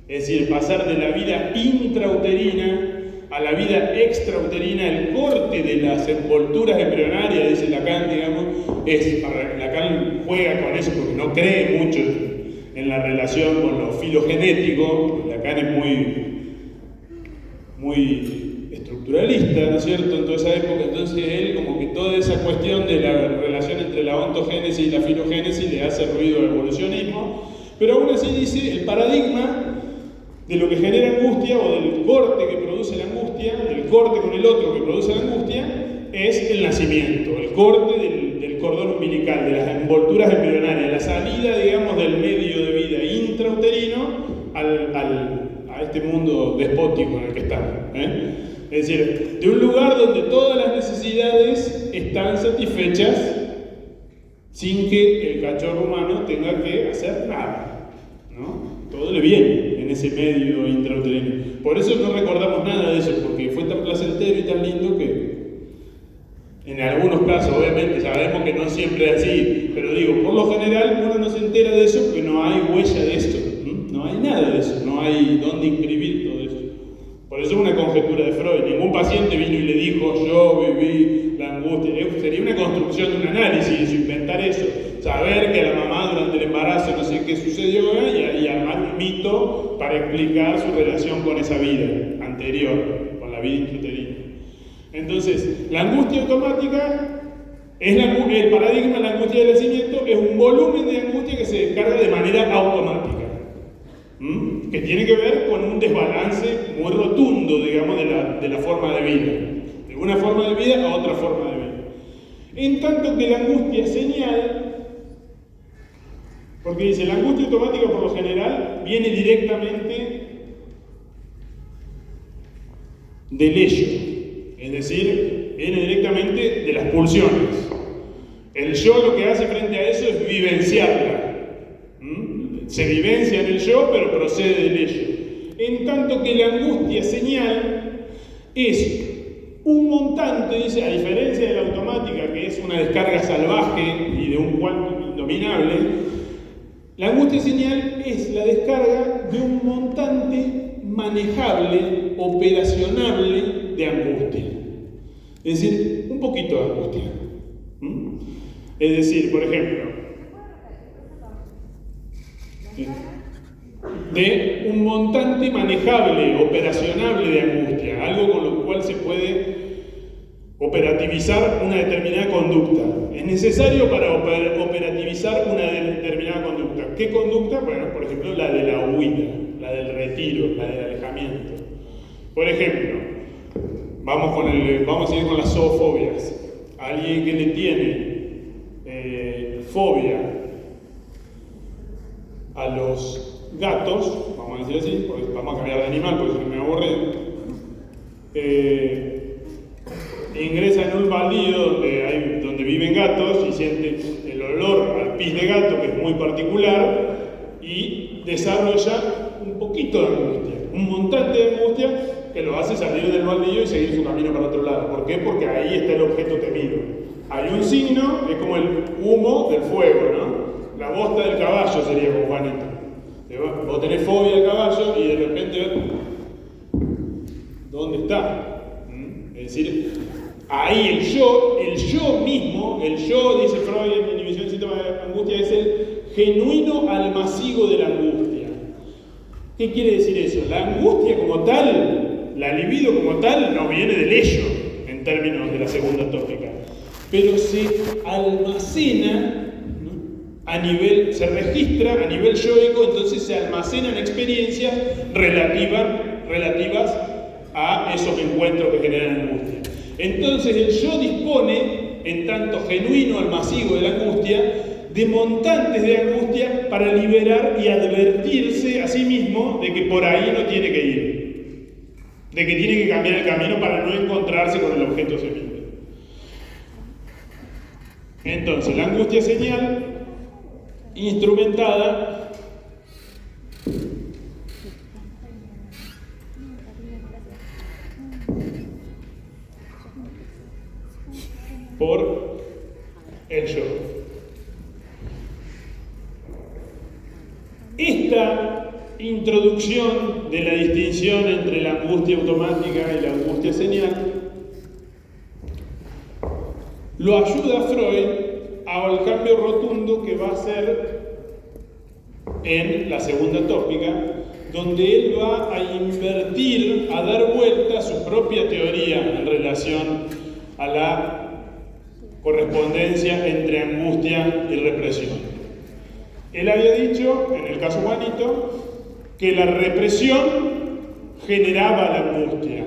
es decir, pasar de la vida intrauterina a la vida extrauterina, el corte de las envolturas embrionarias, dice Lacan, digamos, Lacan juega con eso porque no cree mucho en la relación con lo filogenético. Lacan es muy estructuralista, ¿no es cierto?, en toda esa época. Entonces él, como que toda esa cuestión de la relación entre la ontogénesis y la filogénesis le hace ruido al evolucionismo, pero aún así dice el paradigma de lo que genera angustia, o del corte que produce la angustia, del corte con el otro que produce la angustia, es el nacimiento, el corte del cordón umbilical, de las envolturas embrionarias, la salida, digamos, del medio de vida intrauterino a este mundo despótico en el que estamos. Es decir, de un lugar donde todas las necesidades están satisfechas sin que el cachorro humano tenga que hacer nada, ¿no? Todo le viene en ese medio intrauterino. Por eso no recordamos nada de eso, porque fue tan placentero y tan lindo que en algunos casos, obviamente, sabemos que no siempre es así, pero digo, por lo general uno no se entera de eso porque no hay huella de esto, no hay nada de eso, no hay dónde inscribir todo eso. Por eso es una conjetura de Freud. Ningún paciente vino y le dijo, yo viví la angustia. Sería una construcción de un análisis, inventar eso, saber que a la mamá durante el embarazo no sé qué sucedió y armar un mito para explicar su relación con esa vida anterior, con la vida intrauterina. Entonces, la angustia automática es el paradigma de la angustia del nacimiento, es un volumen de angustia que se descarga de manera automática, que tiene que ver con un desbalance muy rotundo, digamos, de la forma de vida, de una forma de vida a otra forma de vida. En tanto que la angustia señal, porque dice, la angustia automática por lo general viene directamente del ello, es decir, viene directamente de las pulsiones. El yo lo que hace frente a eso es vivenciarla. Se vivencia en el yo, pero procede del ello. En tanto que la angustia señal es un montante, dice, a diferencia de la automática, que es una descarga salvaje y de un cuantum indominable, la angustia señal es la descarga de un montante manejable, operacionable de angustia. Es decir, un poquito de angustia. Es decir, por ejemplo, de un montante manejable, operacionable de angustia, algo con lo cual se puede operativizar una determinada conducta. Es necesario para operativizar una determinada conducta. ¿Qué conducta? Bueno, por ejemplo, la de la huida, la del retiro, la del alejamiento. Por ejemplo, vamos a ir con las zoofobias. Alguien que le tiene fobia a los gatos, vamos a decir así, porque vamos a cambiar de animal porque si no me aburre, ingresa en un baldío donde viven gatos y siente el olor al pis de gato, que es muy particular, y desarrolla un poquito de angustia, un montante de angustia que lo hace salir del baldío y seguir su camino para otro lado. ¿Por qué? Porque ahí está el objeto temido. Hay un signo, es como el humo del fuego, ¿no? La bosta del caballo sería como Juanito. Vos tenés fobia al caballo y de repente, ¿dónde está? Es decir, ahí el yo mismo, el yo, dice Freud en Inhibición del Síntoma de Angustia, es el genuino almacigo de la angustia. ¿Qué quiere decir eso? La angustia como tal, la libido como tal, no viene del ello, en términos de la segunda tópica, pero se almacena, ¿no? A nivel, se registra a nivel yoico, entonces se almacenan experiencias relativas a esos encuentros que generan angustia. Entonces el yo dispone, en tanto genuino almacigo de la angustia, de montantes de angustia para liberar y advertirse a sí mismo de que por ahí no tiene que ir, de que tiene que cambiar el camino para no encontrarse con el objeto semilla. Entonces, la angustia señal instrumentada por el yo. Esta introducción de la distinción entre la angustia automática y la angustia señal lo ayuda a Freud al cambio rotundo que va a hacer en la segunda tópica, donde él va a invertir, a dar vuelta a su propia teoría en relación a la correspondencia entre angustia y represión. Él había dicho, en el caso Juanito, que la represión generaba la angustia.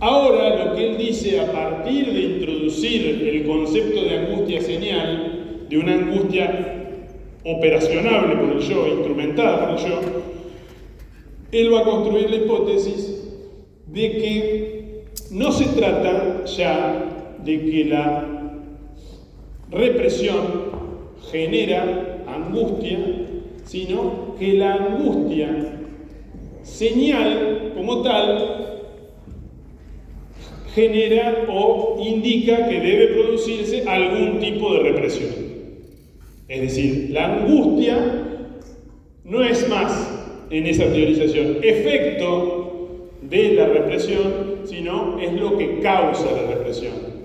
Ahora lo que él dice a partir de introducir el concepto de angustia señal, de una angustia operacionable por el yo, instrumentada por el yo, él va a construir la hipótesis de que no se trata ya de que la represión genera angustia, sino que la angustia señal como tal genera o indica que debe producirse algún tipo de represión. Es decir, la angustia no es más, en esa teorización, efecto de la represión, sino es lo que causa la represión.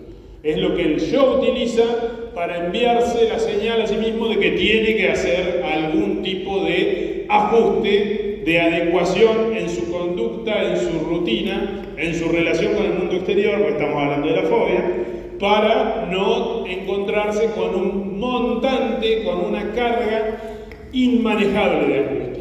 Es lo que el yo utiliza para enviarse la señal a sí mismo de que tiene que hacer algún tipo de ajuste, de adecuación en su conducta, en su rutina, en su relación con el mundo exterior, porque estamos hablando de la fobia, para no encontrarse con un montante, con una carga inmanejable de angustia.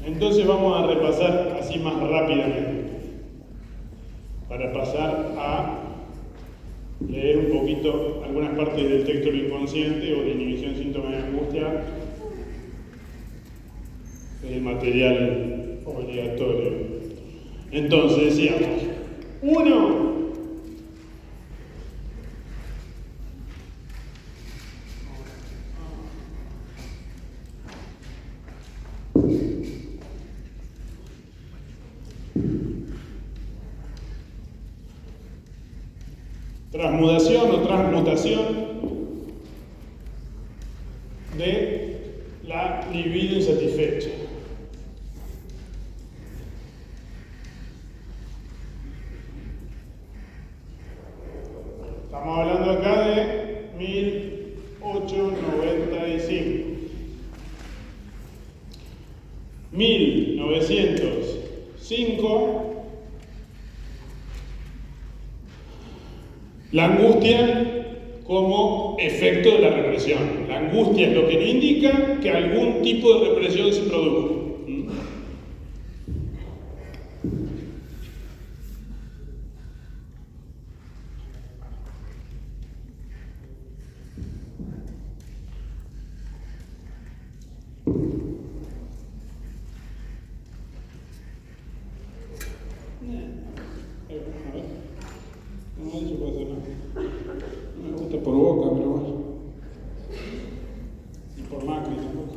Entonces vamos a repasar así más rápidamente, para pasar a leer un poquito algunas partes del texto del inconsciente o de inhibición, síntomas de angustia, el material obligatorio. Entonces decíamos, 1. Transmudación o transmutación de la libido insatisfecha. Estamos hablando acá de 1895. 1905. La angustia como efecto de la represión. La angustia es lo que nos indica que algún tipo de represión se produjo. No, eso puede ser, ¿no? Hasta por Boca, pero bueno. Y por Macri tampoco.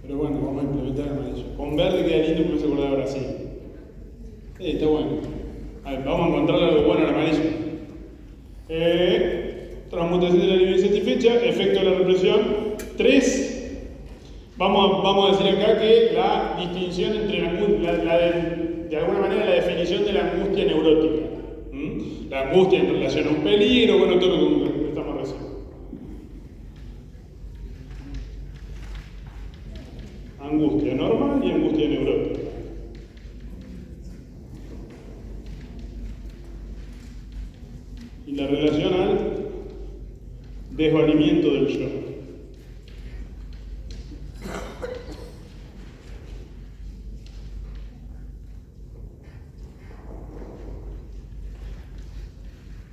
Pero bueno, vamos a implementar el amarillo. Con verde queda lindo porque me hace acordar de Brasil. Está bueno. A ver, vamos a encontrar algo bueno en el amarillo. Transmutación de la libre insatisfecha, efecto de la represión. 3. Vamos a decir acá que la distinción entre de alguna manera la definición de la angustia neurótica. La angustia en relación a un peligro, bueno, todo lo que estamos recién. Angustia normal y angustia neurótica. Y la relación al desvalimiento del yo.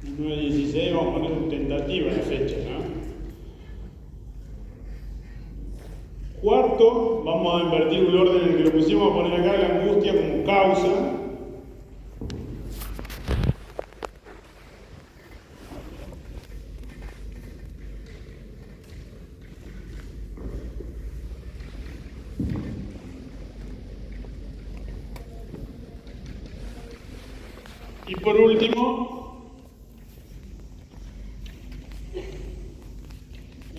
En 9.16 vamos a poner una tentativa de fecha, ¿no? Cuarto, vamos a invertir el orden en el que lo pusimos, a poner acá la angustia como causa. Y por último,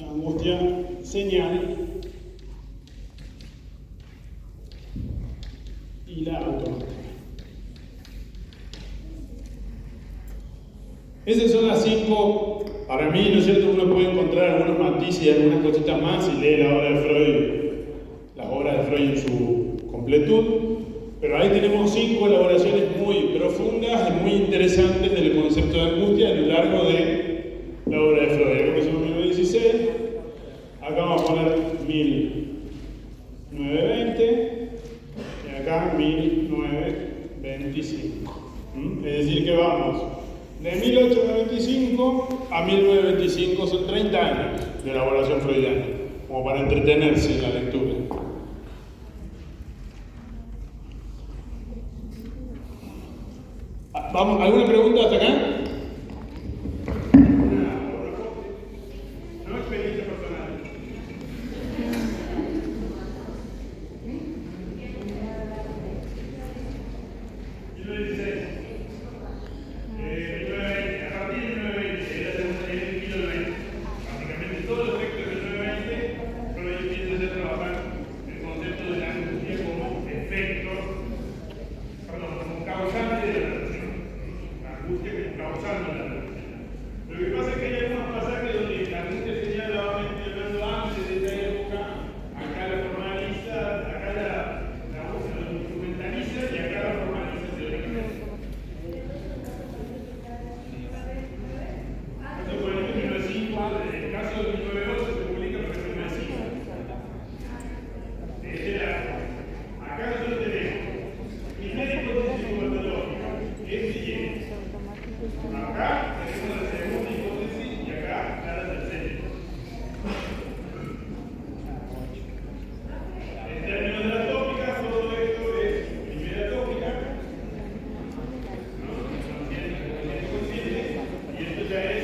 la angustia señal y la automática. Esas son las 5. Para mí, ¿no es cierto? Uno puede encontrar algunos matices y algunas cositas más si lee la obra de Freud, las obras de Freud en su completud. Pero ahí tenemos 5 elaboraciones muy profundas y muy interesantes del concepto de angustia a lo largo de la obra de Freud. Acá pusimos 1916, acá vamos a poner 1920 y acá 1925. Es decir que vamos de 1895 a 1925, son 30 años de elaboración freudiana, como para entretenerse en la lectura. Vamos, ¿alguna pregunta hasta acá? No experiencia personal. Y 16. A partir de 1920, era el kilo de 20. Básicamente todo el efecto de 1920, Freud empieza a hacer trabajar el concepto de la angustia como efecto, como causante de la relación. La angustia que está causando la relación. Lo que pasa es que hay algunos pasajes donde la angustia señala nuevamente hablando antes de esta época, acá la formaliza, acá la instrumentaliza y acá la formaliza teóricamente. Esto por ejemplo en el 5, en el caso del 1912 se publica por ejemplo en el 5. Acá nosotros tenemos primera hipótesis patológica, es siguiente. Acá tenemos la segunda hipótesis y acá la tercera. En términos de la tópica, todo esto es primera tópica, ¿no? Consciente, y esto ya es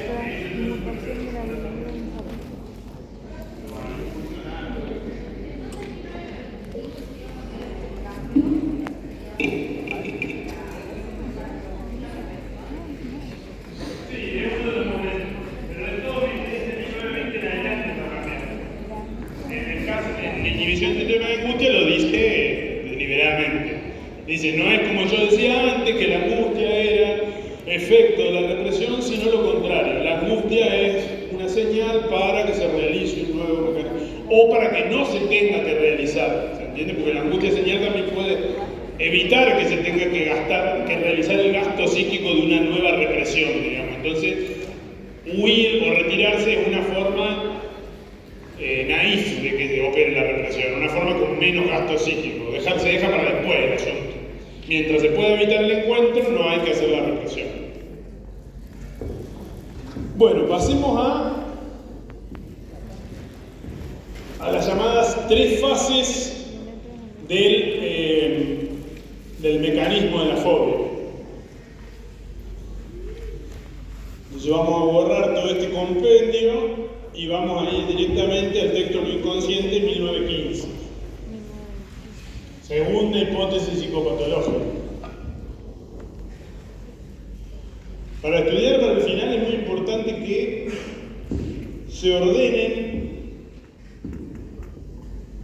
dice, no es como yo decía antes, que la angustia era efecto de la represión, sino lo contrario. La angustia es una señal para que se realice un nuevo mecanismo, o para que no se tenga que realizar, ¿se entiende? Porque la angustia señal también puede evitar que se tenga que realizar el gasto psíquico de una nueva represión, digamos. Entonces, huir o retirarse es una forma naif de que opere la represión, una forma con menos gasto psíquico. Se deja para después el asunto. Mientras se pueda evitar el encuentro, no hay que hacer la represión. Bueno, pasemos a las llamadas 3 fases del mecanismo de la fobia. Entonces vamos a borrar todo este compendio y vamos a ir directamente al texto Lo inconsciente 1915. Segunda hipótesis psicopatológica. Para estudiar para el final es muy importante que se ordenen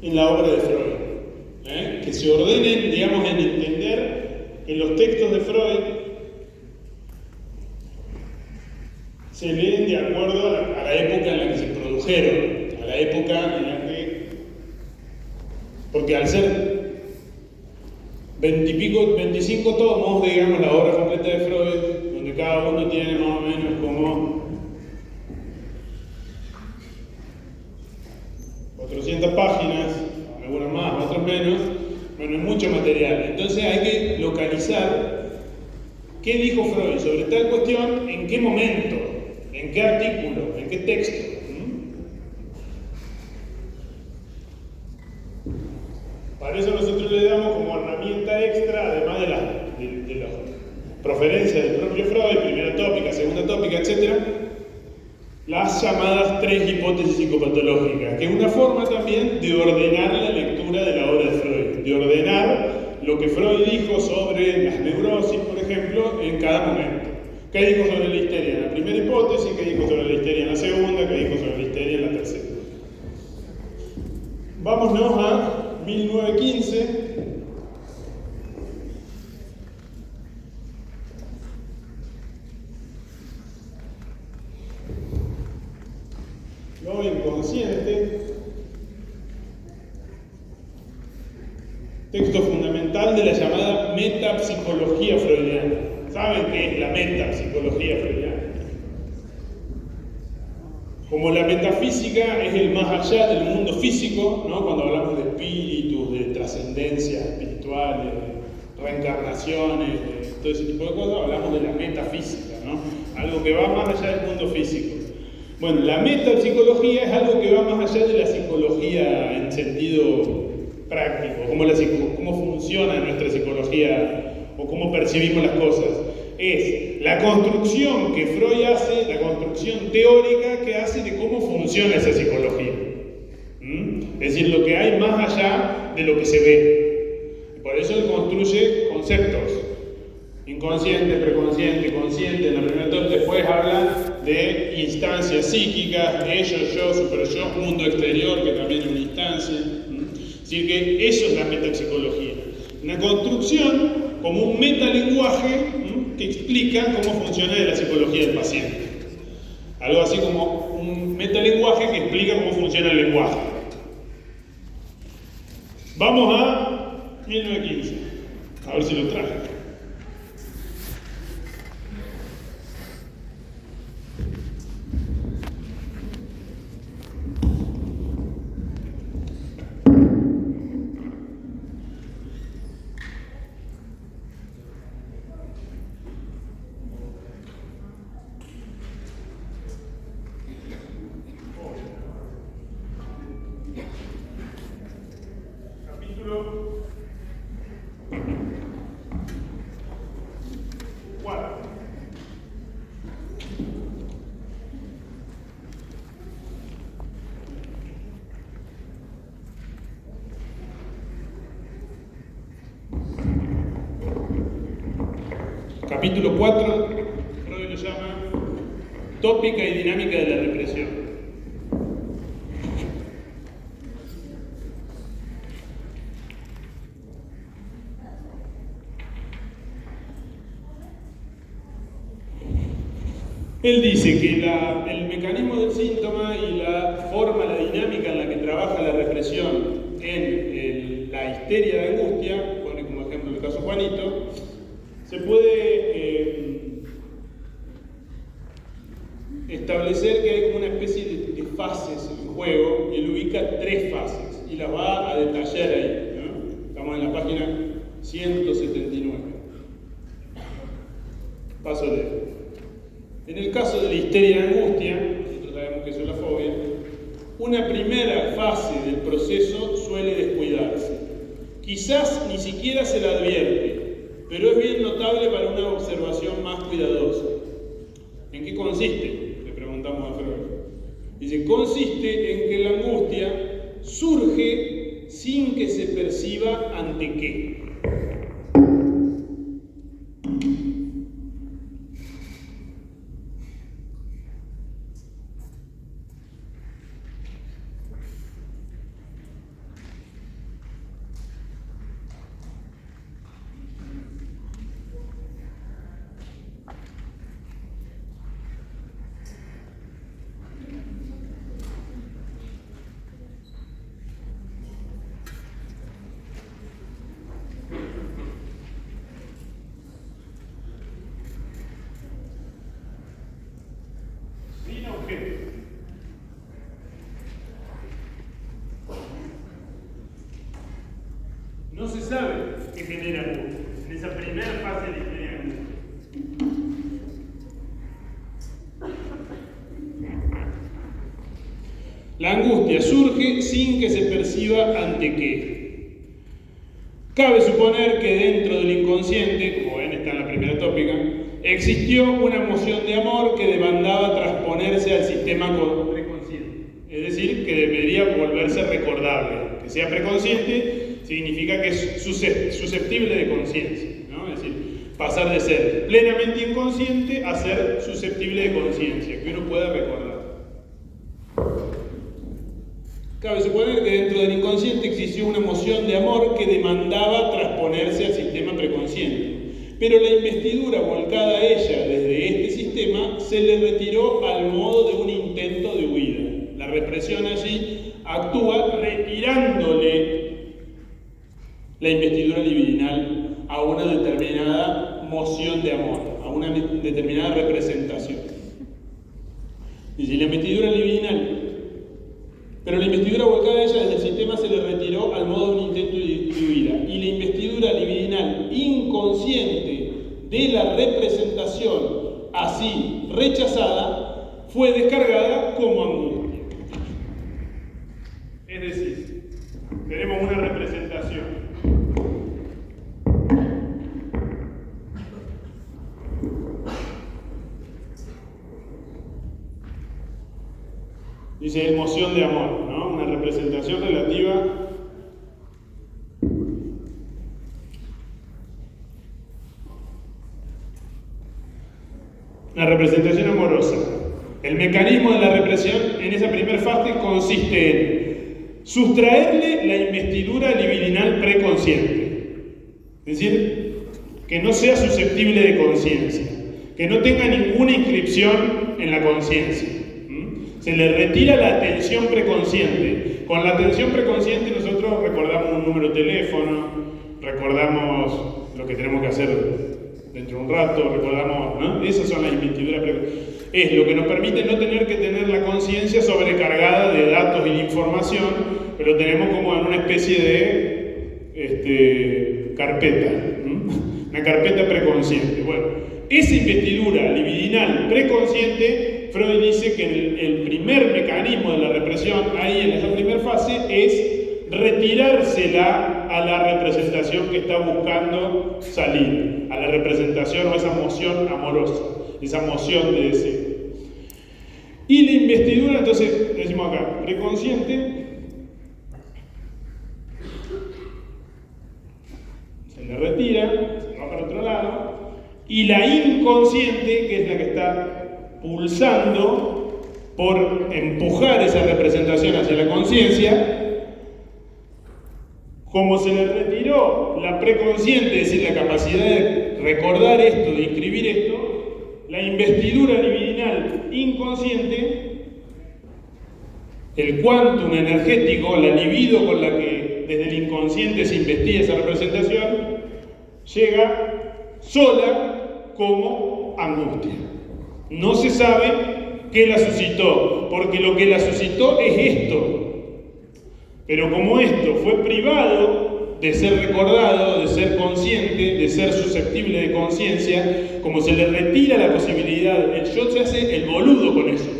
en la obra de Freud. Que se ordenen, digamos, en entender que los textos de Freud se leen de acuerdo a la época en la que se produjeron, a la época en la que... Porque al ser 25 tomos, digamos, la obra completa de Freud, donde cada uno tiene más o menos como 400 páginas, algunos más, otros menos, bueno, es mucho material. Entonces hay que localizar qué dijo Freud sobre tal cuestión, en qué momento, en qué artículo, en qué texto. Para eso nosotros le damos como herramienta extra, además de las proferencias del propio Freud, primera tópica, segunda tópica, etc., las llamadas 3 hipótesis psicopatológicas, que es una forma también de ordenar la lectura de la obra de Freud, de ordenar lo que Freud dijo sobre las neurosis, por ejemplo, en cada momento. ¿Qué dijo sobre la histeria en la primera hipótesis? ¿Qué dijo sobre la histeria en la segunda? ¿Qué dijo sobre la histeria en la tercera? Vámonos a 1915. Lo inconsciente. Texto fundamental de la llamada metapsicología freudiana. ¿Saben qué es la metapsicología freudiana? Como la metafísica es el más allá del mundo físico, ¿no? Cuando hablamos de espíritus, de trascendencias espirituales, reencarnaciones, todo ese tipo de cosas, hablamos de la metafísica, ¿no? Algo que va más allá del mundo físico. Bueno, la metapsicología es algo que va más allá de la psicología en sentido práctico, cómo funciona nuestra psicología o cómo percibimos las cosas. Es la construcción que Freud hace, la construcción teórica que hace de cómo funciona esa psicología. Es decir, lo que hay más allá de lo que se ve. Por eso él construye conceptos. Inconsciente, preconsciente, consciente, en la primera etapa. Después habla de instancias psíquicas, ello, yo, super yo, mundo exterior, que también es una instancia. Es decir, que eso es la metapsicología. Una construcción como un metalenguaje que explica cómo funciona la psicología del paciente. Algo así como un metalenguaje que explica cómo funciona el lenguaje. Vamos a 1915. A ver si lo traje. Capítulo 4, Freud lo llama Tópica y dinámica de la represión. Él dice que el mecanismo del síntoma y la forma, la dinámica en la que trabaja la represión en la histeria de angustia, pone como ejemplo el caso Juanito, se puede establecer que hay como una especie de fases en juego, y él ubica 3 fases y las va a detallar ahí, ¿no? Estamos en la página 179. Paso de... En el caso de la histeria de angustia, nosotros sabemos que eso es la fobia, una primera fase del proceso suele descuidarse. Quizás ni siquiera se la advierte, pero es bien notable para una observación más cuidadosa. En ¿En qué consiste? Le preguntamos a Freud. Dice, consiste en que la angustia surge sin que se perciba ante qué. No se sabe qué genera angustia en esa primera fase de la historia de angustia. La angustia surge sin que se perciba ante qué. Cabe suponer que dentro del inconsciente, como ven está en la primera tópica, existió una emoción de amor que demandaba transponerse al sistema preconsciente. Es decir, que debería volverse recordable. Que sea preconsciente significa que es susceptible de conciencia, ¿no? Es decir, pasar de ser plenamente inconsciente a ser susceptible de conciencia, que uno pueda recordar. Cabe suponer que dentro del inconsciente existió una emoción de amor que demandaba transponerse al sistema preconsciente. Pero la investidura volcada a ella desde este sistema se le retiró al modo de un intento de huida. La represión allí actúa retirándole la investidura libidinal a una determinada moción de amor, a una determinada representación. Y si la investidura libidinal, pero la investidura volcada a ella desde el sistema se le retiró al modo de un intento de huida. Y la investidura libidinal inconsciente de la representación así rechazada fue descargada como angustia. Es decir, tenemos una representación dice emoción de amor, ¿no? Una representación relativa la representación amorosa. El mecanismo de la represión en esa primera fase consiste en sustraerle la investidura libidinal preconsciente, es decir, que no sea susceptible de conciencia, que no tenga ninguna inscripción en la conciencia. Se le retira la atención preconsciente. Con la atención preconsciente nosotros recordamos un número de teléfono, recordamos lo que tenemos que hacer dentro de un rato, recordamos, ¿no? Esas son las investiduras preconscientes. Es lo que nos permite no tener que tener la conciencia sobrecargada de datos y de información, pero tenemos como en una especie de carpeta, una carpeta preconsciente. Bueno, esa investidura libidinal preconsciente, Freud dice que el primer mecanismo de la represión, ahí en esa primera fase, es retirársela a la representación que está buscando salir, a la representación o esa moción amorosa, esa moción de deseo. Y la investidura, entonces, decimos acá, preconsciente, se le retira, se va para otro lado, y la inconsciente, que es la que está pulsando por empujar esa representación hacia la conciencia, como se le retiró la preconsciente, es decir, la capacidad de recordar esto, de inscribir esto, la investidura libidinal inconsciente, el quantum energético, la libido con la que desde el inconsciente se investiga esa representación, llega sola como angustia. No se sabe qué la suscitó, porque lo que la suscitó es esto. Pero como esto fue privado de ser recordado, de ser consciente, de ser susceptible de conciencia, como se le retira la posibilidad, el yo se hace el boludo con eso.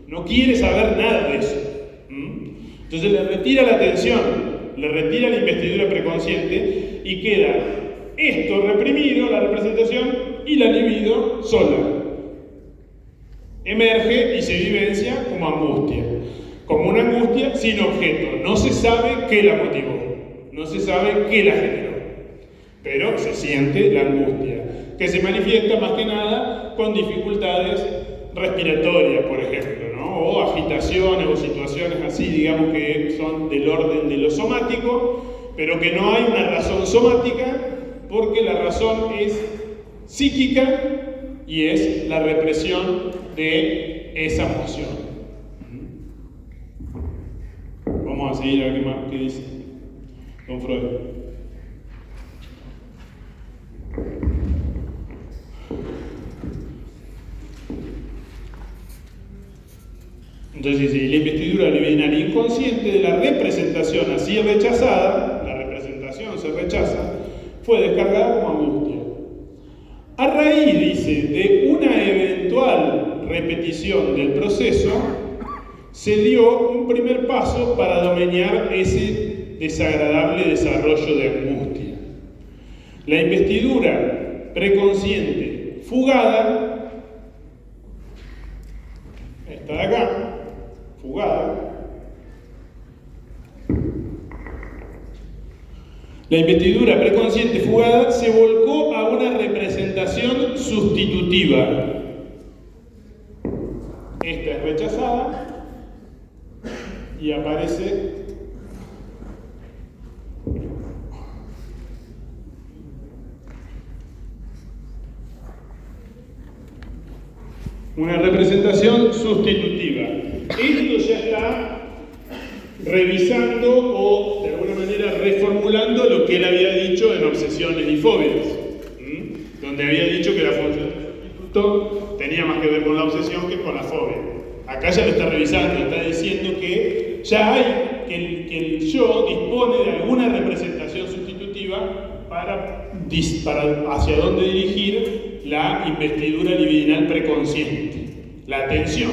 No quiere saber nada de eso. Entonces le retira la atención, le retira la investidura preconsciente y queda esto reprimido, la representación, y la libido sola. emerge y se vivencia como angustia, como una angustia sin objeto. No se sabe qué la motivó, no se sabe qué la generó, pero se siente la angustia, que se manifiesta más que nada con dificultades respiratorias, por ejemplo, ¿no? O agitaciones o situaciones así, digamos, que son del orden de lo somático, pero que no hay una razón somática, porque la razón es psíquica y es la represión de esa emoción. Vamos a seguir a ver qué dice don Freud. Entonces dice, la investidura libidinal inconsciente de la representación así rechazada, la representación se rechaza, fue descargada como angustia. A raíz, dice, de una eventual repetición del proceso, se dio un primer paso para domeñar ese desagradable desarrollo de angustia. La investidura preconsciente fugada, esta de acá, fugada. La investidura preconsciente fugada se volcó a una representación sustitutiva. Esta es rechazada y aparece una representación sustitutiva. Esto ya está revisando o de alguna manera reformulando lo que él había dicho en Obsesiones y Fobias, donde había dicho que la función del sustituto tenía más que ver con la obsesión que con la fobia. Acá ya lo está revisando, está diciendo que ya hay, que el yo dispone de alguna representación sustitutiva para hacia dónde dirigir la investidura libidinal preconsciente, la atención.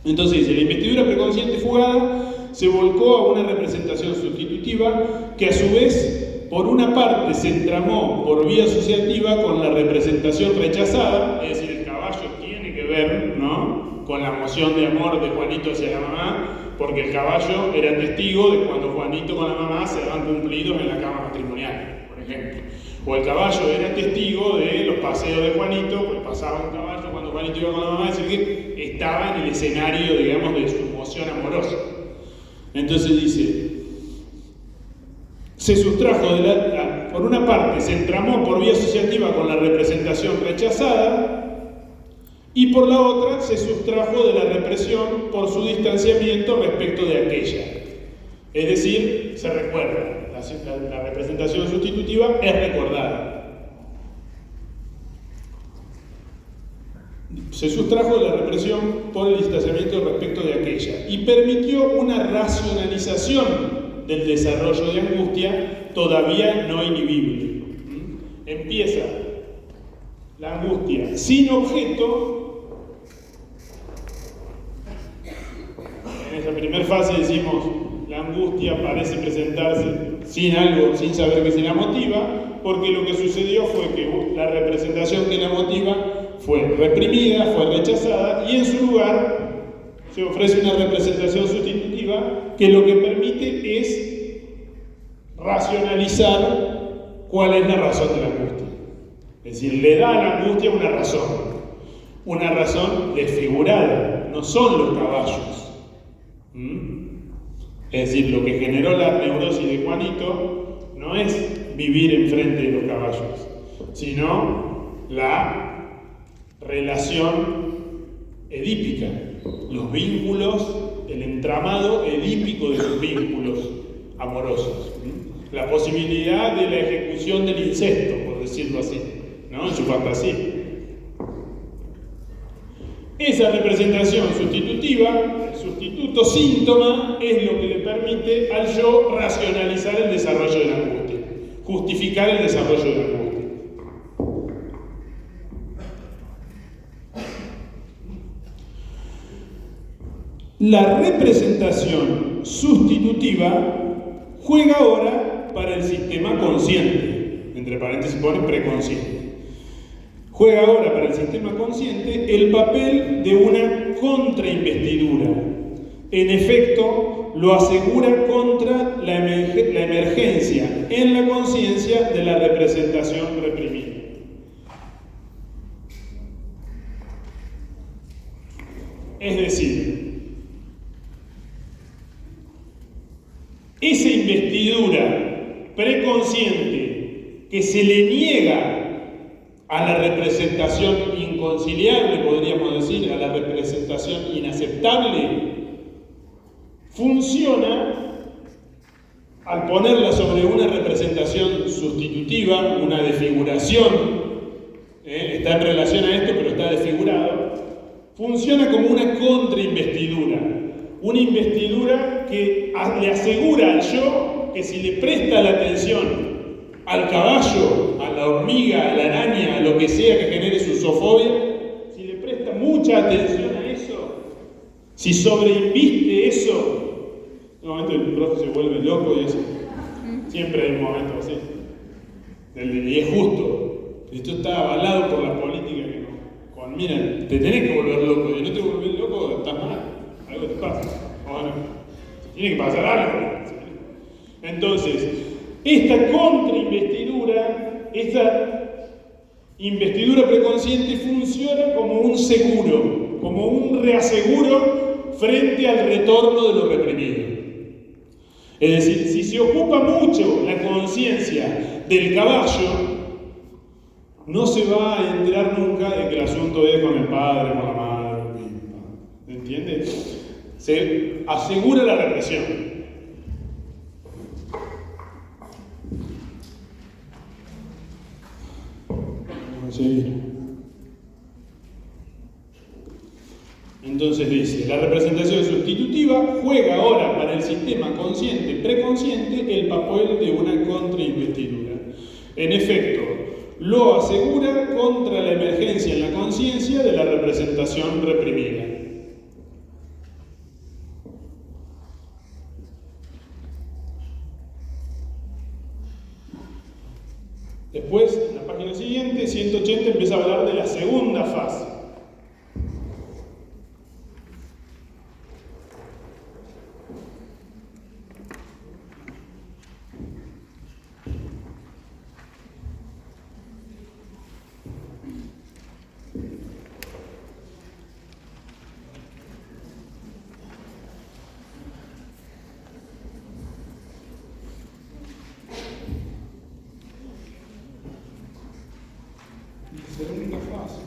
Entonces dice, la investidura preconsciente fugada se volcó a una representación sustitutiva que a su vez, por una parte, se entramó por vía asociativa con la representación rechazada, es decir, el caballo tiene que ver, ¿no?, con la emoción de amor de Juanito hacia la mamá, porque el caballo era testigo de cuando Juanito con la mamá se daban cumplidos en la cama matrimonial, por ejemplo. O el caballo era testigo de los paseos de Juanito, pues pasaba un caballo cuando Juanito iba con la mamá, es decir, que estaba en el escenario, digamos, de su emoción amorosa. Entonces dice, se sustrajo por una parte, se entramó por vía asociativa con la representación rechazada, y por la otra se sustrajo de la represión por su distanciamiento respecto de aquella. Es decir, se recuerda. La representación sustitutiva es recordada. Se sustrajo de la represión por el distanciamiento respecto de aquella y permitió una racionalización del desarrollo de angustia todavía no inhibible. Empieza la angustia sin objeto. En esa primera fase decimos, la angustia parece presentarse sin algo, sin saber qué se la motiva, porque lo que sucedió fue que la representación que la motiva fue reprimida, fue rechazada, y en su lugar se ofrece una representación sustitutiva que lo que permite es racionalizar cuál es la razón de la angustia. Es decir, le da a la angustia una razón desfigurada, no son los caballos. Es decir, lo que generó la neurosis de Juanito no es vivir enfrente de los caballos, sino la relación edípica, los vínculos, el entramado edípico de sus vínculos amorosos, la posibilidad de la ejecución del incesto, por decirlo así, ¿no?, en su fantasía. Esa representación sustitutiva, el sustituto síntoma, es lo que le permite al yo racionalizar el desarrollo de la angustia, justificar el desarrollo de la angustia. La representación sustitutiva juega ahora para el sistema consciente, entre paréntesis pone preconsciente. juega ahora para el sistema consciente el papel de una contrainvestidura. En efecto, lo asegura contra la emergencia en la conciencia de la representación reprimida. Es decir, esa investidura preconsciente que se le niega a la representación inconciliable, podríamos decir, a la representación inaceptable, funciona al ponerla sobre una representación sustitutiva, una desfiguración, está en relación a esto pero está desfigurado, funciona como una contrainvestidura, una investidura que le asegura al yo que si le presta la atención al caballo, a la hormiga, a la araña, a lo que sea que genere su zoofobia, si le presta mucha atención a eso, si sobreinviste eso, en un momento el profe se vuelve loco y eso. Siempre hay un momento así. Y es justo. Esto está avalado por la política que no. Mira, te tenés que volver loco. Y no te volvés loco, estás mal. Algo te pasa. Bueno, tiene que pasar algo. Entonces, esta contrainvestidura, esta investidura preconsciente funciona como un seguro, como un reaseguro frente al retorno de lo reprimido. Es decir, si se ocupa mucho la conciencia del caballo, no se va a enterar nunca de que el asunto es con el padre, con la madre, ¿entiendes? Se asegura la represión. Vamos a seguir. Entonces dice, la representación sustitutiva juega ahora para el sistema consciente, preconsciente, el papel de una contrainvestidura. En efecto, lo asegura contra la emergencia en la conciencia de la representación reprimida. Después, en la página siguiente, 180, empieza a hablar de la segunda fase. Segunda fase.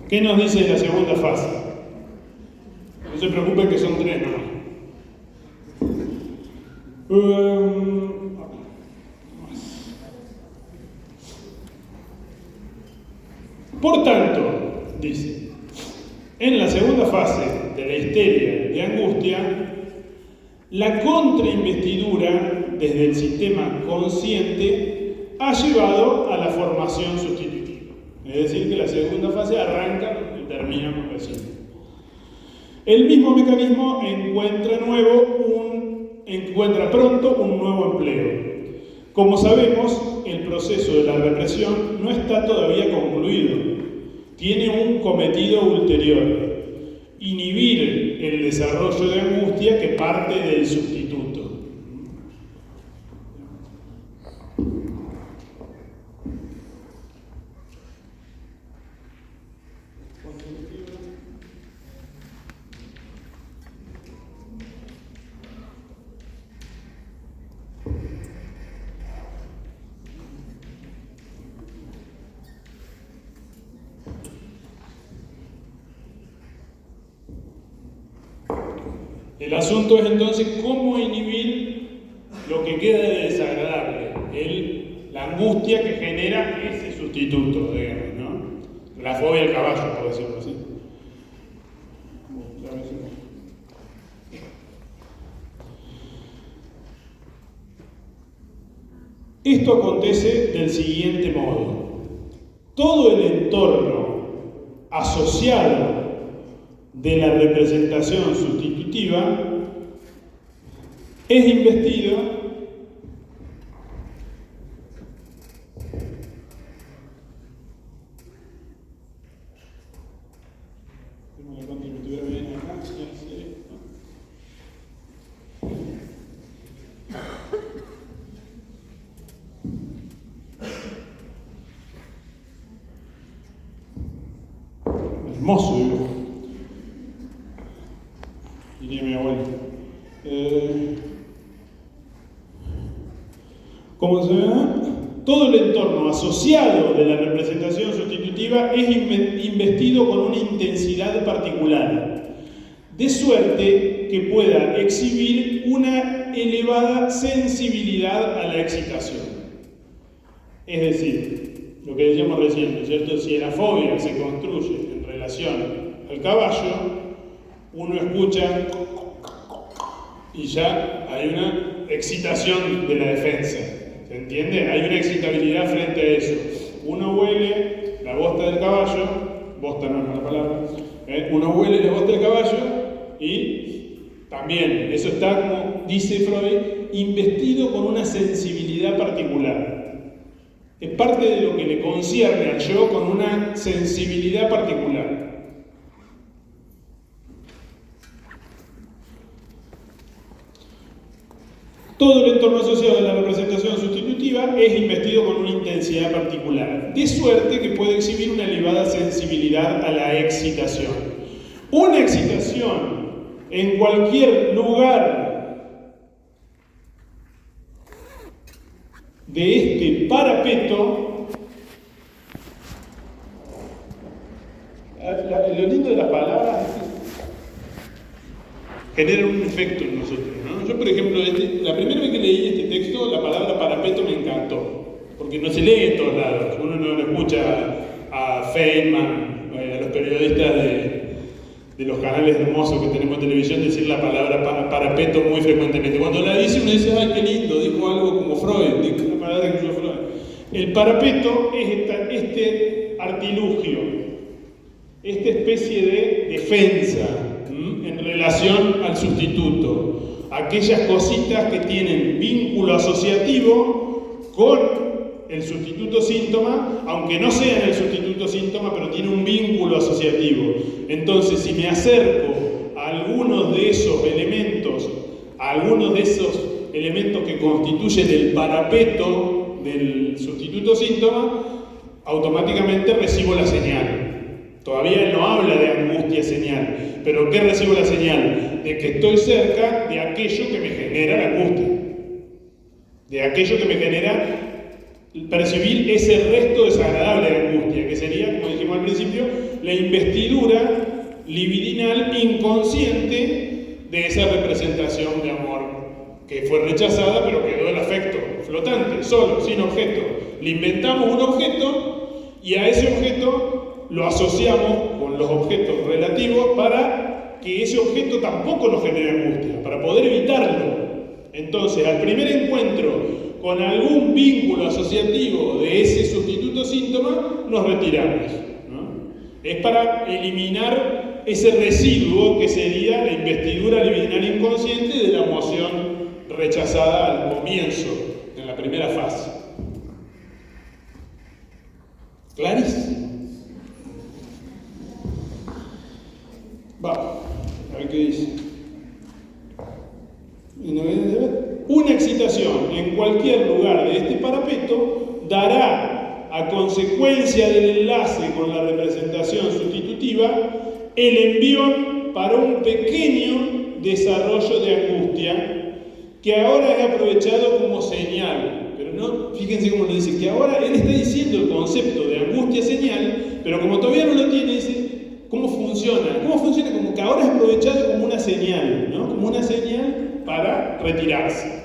¿Qué nos dice la segunda fase? No se preocupen que son tres, ¿no? Por tanto, dice, en la segunda fase de la histeria de angustia, la contrainvestidura desde el sistema consciente ha llevado a la formación sustitutiva. Es decir, que la segunda fase arranca y termina con la siguiente. El mismo mecanismo encuentra pronto un nuevo empleo. Como sabemos, el proceso de la represión no está todavía concluido. Tiene un cometido ulterior: inhibir el desarrollo de angustia que parte del sustituto. El asunto es entonces cómo inhibir lo que queda de desagradable, la angustia que genera ese sustituto, digamos, ¿no? La fobia al caballo, por decirlo así. Esto acontece del siguiente modo. Todo el entorno asociado de la representación sustitutiva es investido hermoso dibujo, diría mi abuelo. Como se ve, todo el entorno asociado de la representación sustitutiva es investido con una intensidad particular, de suerte que pueda exhibir una elevada sensibilidad a la excitación. Es decir, lo que decíamos recién, ¿no es cierto? Si la fobia se construye en relación al caballo, uno escucha y ya hay una excitación de la defensa. ¿Se entiende? Hay una excitabilidad frente a eso. Uno huele la bosta del caballo, bosta no es una palabra, uno huele la bosta del caballo y también, eso está, como dice Freud, investido con una sensibilidad particular. Es parte de lo que le concierne al yo con una sensibilidad particular. Todo el entorno asociado a la representación sustitutiva es investido con una intensidad particular, de suerte que puede exhibir una elevada sensibilidad a la excitación. Una excitación en cualquier lugar de este parapeto, lo lindo de las palabras genera un efecto en nosotros, ¿no? Yo, por ejemplo, la primera vez que leí este texto, la palabra parapeto me encantó, porque no se lee en todos lados. Uno no lo escucha a Feynman, a los periodistas de los canales hermosos que tenemos en televisión decir la palabra parapeto muy frecuentemente. Cuando la dice uno dice, ¡ay, qué lindo! Dijo algo como Freud, dijo una palabra que usó Freud. El parapeto es este artilugio, esta especie de defensa en relación al sustituto. Aquellas cositas que tienen vínculo asociativo con el sustituto síntoma, aunque no sean el sustituto síntoma, pero tiene un vínculo asociativo. Entonces, si me acerco a algunos de esos elementos, que constituyen el parapeto del sustituto síntoma, automáticamente recibo la señal. Todavía él no habla de angustia señal, pero ¿qué recibo la señal? De que estoy cerca de aquello que me genera la angustia, de aquello que me genera percibir ese resto desagradable de angustia, que sería, como dijimos al principio, la investidura libidinal inconsciente de esa representación de amor que fue rechazada, pero quedó el afecto flotante, solo, sin objeto. Le inventamos un objeto y a ese objeto lo asociamos con los objetos relativos para que ese objeto tampoco nos genere angustia, para poder evitarlo. Entonces, al primer encuentro con algún vínculo asociativo de ese sustituto síntoma, nos retiramos, ¿no? Es para eliminar ese residuo que sería la investidura libidinal inconsciente de la emoción rechazada al comienzo, en la primera fase. ¿Clarísimo? Vamos, a ver qué dice. Una excitación en cualquier lugar de este parapeto dará, a consecuencia del enlace con la representación sustitutiva, el envión para un pequeño desarrollo de angustia que ahora es aprovechado como señal. Pero no, fíjense cómo lo dice, que ahora él está diciendo el concepto de angustia señal, pero como todavía no lo tiene, dice, ¿cómo funciona? ¿Cómo funciona? Como que ahora es aprovechado como una señal, ¿no? Como una señal para retirarse.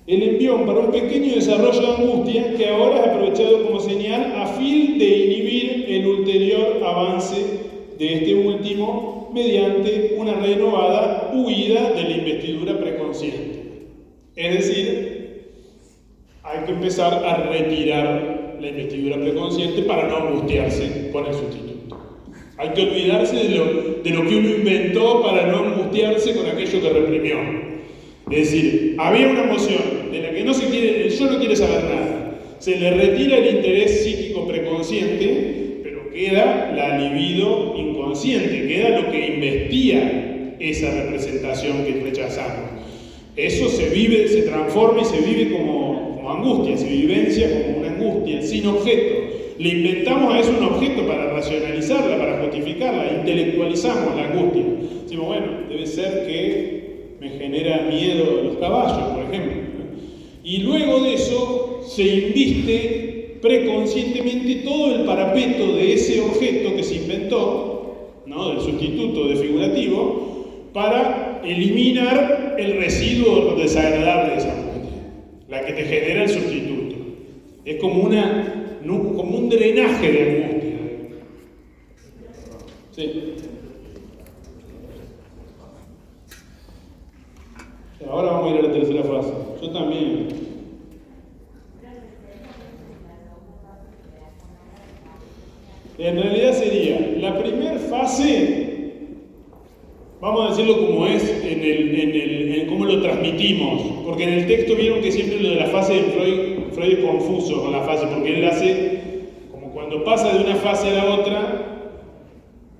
El envión para un pequeño desarrollo de angustia que ahora es aprovechado como señal a fin de inhibir el ulterior avance de este último mediante una renovada huida de la investidura preconsciente. Es decir, hay que empezar a retirar la investidura preconsciente para no angustiarse con el sustituto. Hay que olvidarse de lo que uno inventó para no angustiarse angustiarse con aquello que reprimió. Es decir, había una emoción de la que no se quiere, el yo no quiere saber nada. Se le retira el interés psíquico preconsciente, pero queda la libido inconsciente, queda lo que investiga esa representación que rechazamos. Eso se vive, se transforma y se vive como angustia, se vivencia como una angustia, sin objeto. Le inventamos a eso un objeto para racionalizarla, para justificarla, intelectualizamos la angustia. Decimos, bueno, debe ser que me genera miedo los caballos, por ejemplo. Y luego de eso se inviste preconscientemente todo el parapeto de ese objeto que se inventó, ¿no? Del sustituto de figurativo, para eliminar el residuo desagradable de esa angustia, la que te genera el sustituto. Es como un drenaje de angustia. Sí. Ahora vamos a ir a la tercera fase. Yo también. En realidad sería la primera fase, vamos a decirlo como es, en cómo lo transmitimos, porque en el texto vieron que siempre lo de la fase de Freud es confuso con la fase, porque él hace, como cuando pasa de una fase a la otra,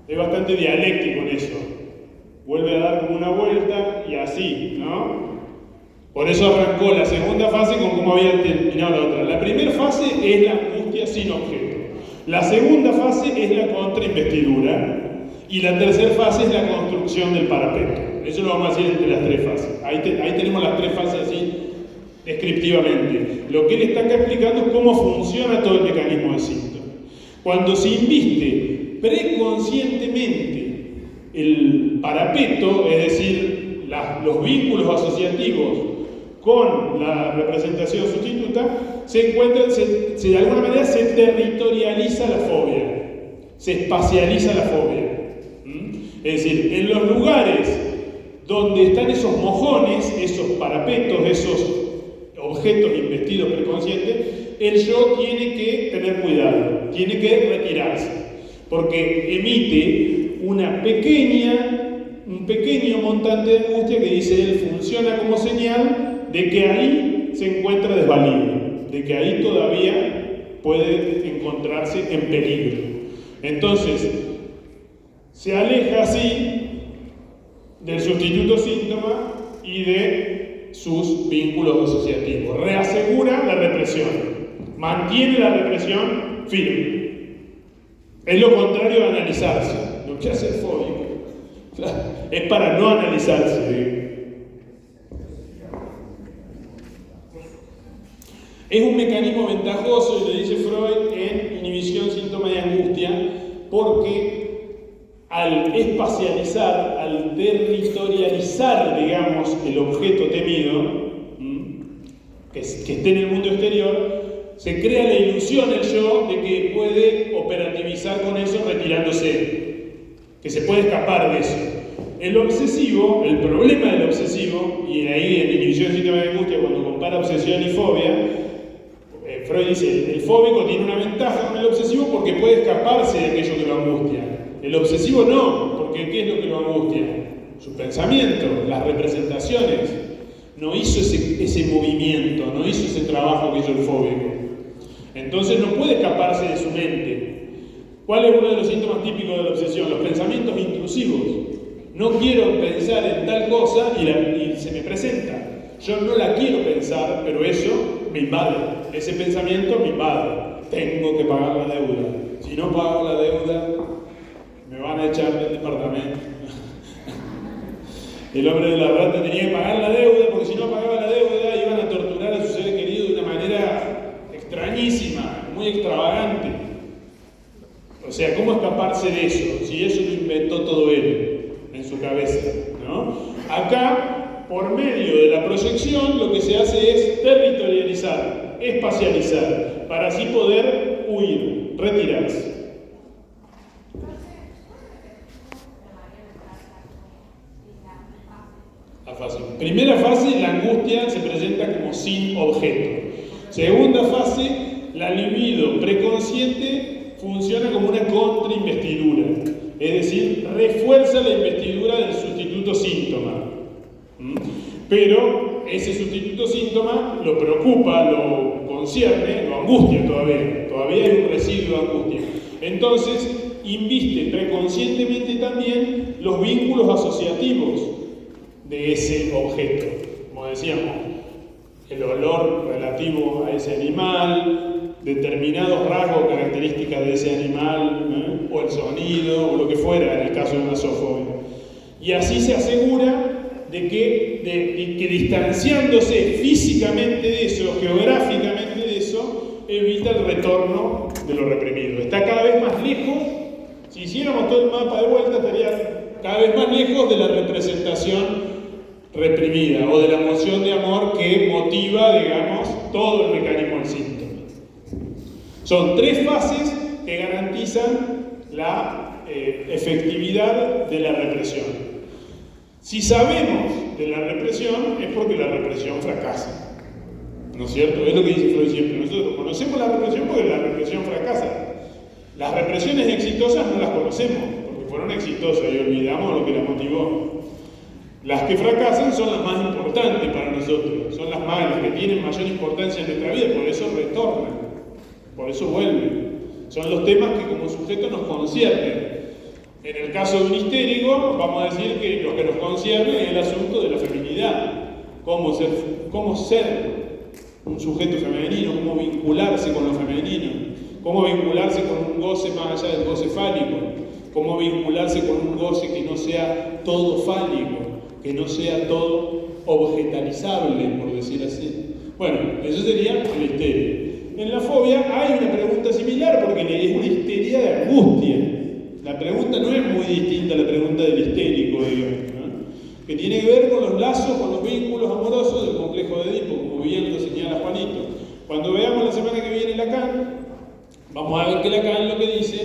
es bastante dialéctico en eso. Vuelve a dar como una vuelta y así, ¿no? Por eso arrancó la segunda fase con cómo había terminado la otra. La primera fase es la angustia sin objeto. La segunda fase es la contrainvestidura. Y la tercera fase es la construcción del parapeto. Eso lo vamos a decir entre las tres fases. Ahí tenemos las tres fases así descriptivamente. Lo que él está acá explicando es cómo funciona todo el mecanismo de síntoma. Cuando se inviste preconscientemente el parapeto, es decir, los vínculos asociativos con la representación sustituta, de alguna manera se territorializa la fobia, se espacializa la fobia. Es decir, en los lugares donde están esos mojones, esos parapetos, esos objetos investidos preconscientes, el yo tiene que tener cuidado, tiene que retirarse, porque emite un pequeño montante de angustia que dice él funciona como señal de que ahí se encuentra desvalido, de que ahí todavía puede encontrarse en peligro. Entonces, se aleja así del sustituto síntoma y de sus vínculos asociativos. Reasegura la represión, mantiene la represión firme. Es lo contrario de analizarse. Lo que hace el fóbico es para no analizarse. Es un mecanismo ventajoso, y lo dice Freud, en inhibición, síntoma y angustia, porque al espacializar, al territorializar, digamos, el objeto temido, que esté en el mundo exterior, se crea la ilusión el yo de que puede operativizar con eso retirándose, que se puede escapar de eso. El obsesivo, el problema del obsesivo, y ahí en inhibición, síntoma y angustia, cuando compara obsesión y fobia, Freud dice, el fóbico tiene una ventaja con el obsesivo porque puede escaparse de aquello que lo angustia. El obsesivo no, porque ¿qué es lo que lo angustia? Su pensamiento, las representaciones. No hizo ese movimiento, no hizo ese trabajo que hizo el fóbico. Entonces no puede escaparse de su mente. ¿Cuál es uno de los síntomas típicos de la obsesión? Los pensamientos intrusivos. No quiero pensar en tal cosa y se me presenta. Yo no la quiero pensar, pero eso me invade. Ese pensamiento me invade. Tengo que pagar la deuda. Si no pago la deuda, me van a echar del departamento. El hombre de la rata tenía que pagar la deuda, porque si no pagaba la deuda iban a torturar a sus seres queridos de una manera extrañísima, muy extravagante. O sea, ¿cómo escaparse de eso? Si eso lo inventó todo él en su cabeza, ¿no? Acá, por medio de la proyección, lo que se hace es territorializar, espacializar, para así poder huir, retirarse. La fase. Primera fase, la angustia se presenta como sin objeto. Segunda fase, la libido preconsciente funciona como una contrainvestidura, es decir, refuerza la investidura del sustituto sustituto síntoma. Pero ese sustituto síntoma lo preocupa, lo concierne, lo angustia todavía. Todavía hay un residuo de angustia. Entonces, inviste preconscientemente también los vínculos asociativos de ese objeto. Como decíamos, el olor relativo a ese animal, determinados rasgos, características de ese animal, o el sonido, o lo que fuera, en el caso de una zoofobia. Y así se asegura de que distanciándose físicamente de eso, geográficamente de eso, evita el retorno de lo reprimido. Está cada vez más lejos. Si hiciéramos todo el mapa de vuelta, estaría cada vez más lejos de la representación reprimida o de la emoción de amor que motiva, digamos, todo el mecanismo del síntoma. Son 3 fases que garantizan la efectividad de la represión. Si sabemos de la represión, es porque la represión fracasa. ¿No es cierto? Es lo que dice Freud siempre. Nosotros conocemos la represión porque la represión fracasa. Las represiones exitosas no las conocemos, porque fueron exitosas y olvidamos lo que las motivó. Las que fracasan son las más importantes para nosotros, son las que tienen mayor importancia en nuestra vida, por eso retornan, por eso vuelven. Son los temas que como sujeto nos conciernen. En el caso de un histérico, vamos a decir que lo que nos concierne es el asunto de la feminidad. Cómo ser un sujeto femenino, cómo vincularse con lo femenino, cómo vincularse con un goce más allá del goce fálico, cómo vincularse con un goce que no sea todo fálico, que no sea todo objetalizable, por decir así. Bueno, eso sería el histeria. En la fobia hay una pregunta similar, porque es una histeria de angustia. La pregunta no es muy distinta a la pregunta del histérico, digamos, ¿no? Que tiene que ver con los lazos, con los vínculos amorosos del complejo de Edipo, como bien lo señala Juanito. Cuando veamos la semana que viene Lacan, vamos a ver que Lacan lo que dice,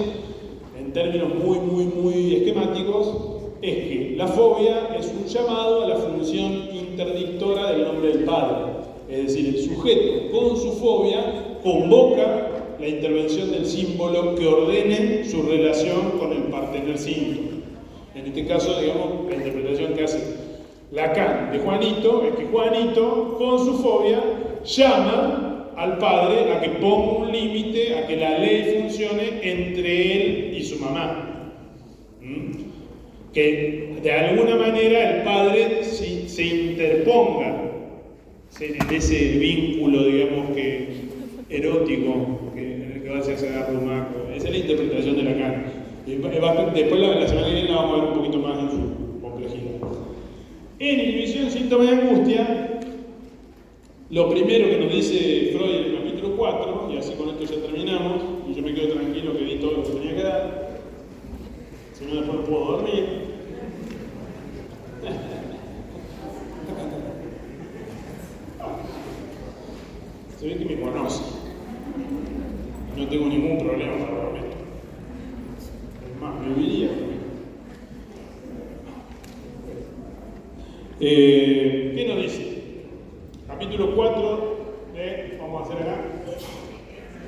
en términos muy esquemáticos, es que la fobia es un llamado a la función interdictora del nombre del padre. Es decir, el sujeto con su fobia convoca la intervención del símbolo que ordene su relación con el partener síntoma. En este caso, digamos, la interpretación que hace Lacan de Juanito es que Juanito, con su fobia, llama al padre a que ponga un límite, a que la ley funcione entre él y su mamá. Que de alguna manera el padre se interponga en ese vínculo, digamos, que erótico en el que va a hacerse Rumaco. Esa es la interpretación de Lacan. Después la semana que viene la vamos a ver un poquito más en su complejidad. En inhibición, síntoma y angustia, lo primero que nos dice Freud en el capítulo 4, y así con esto ya terminamos, y yo me quedo tranquilo que di todo lo que tenía que dar, si no después puedo dormir. Se ve que me conoce. No tengo ningún problema para dormir. Es más, me viviría dormir. ¿Qué nos dice? Capítulo 4 de, vamos a hacer acá,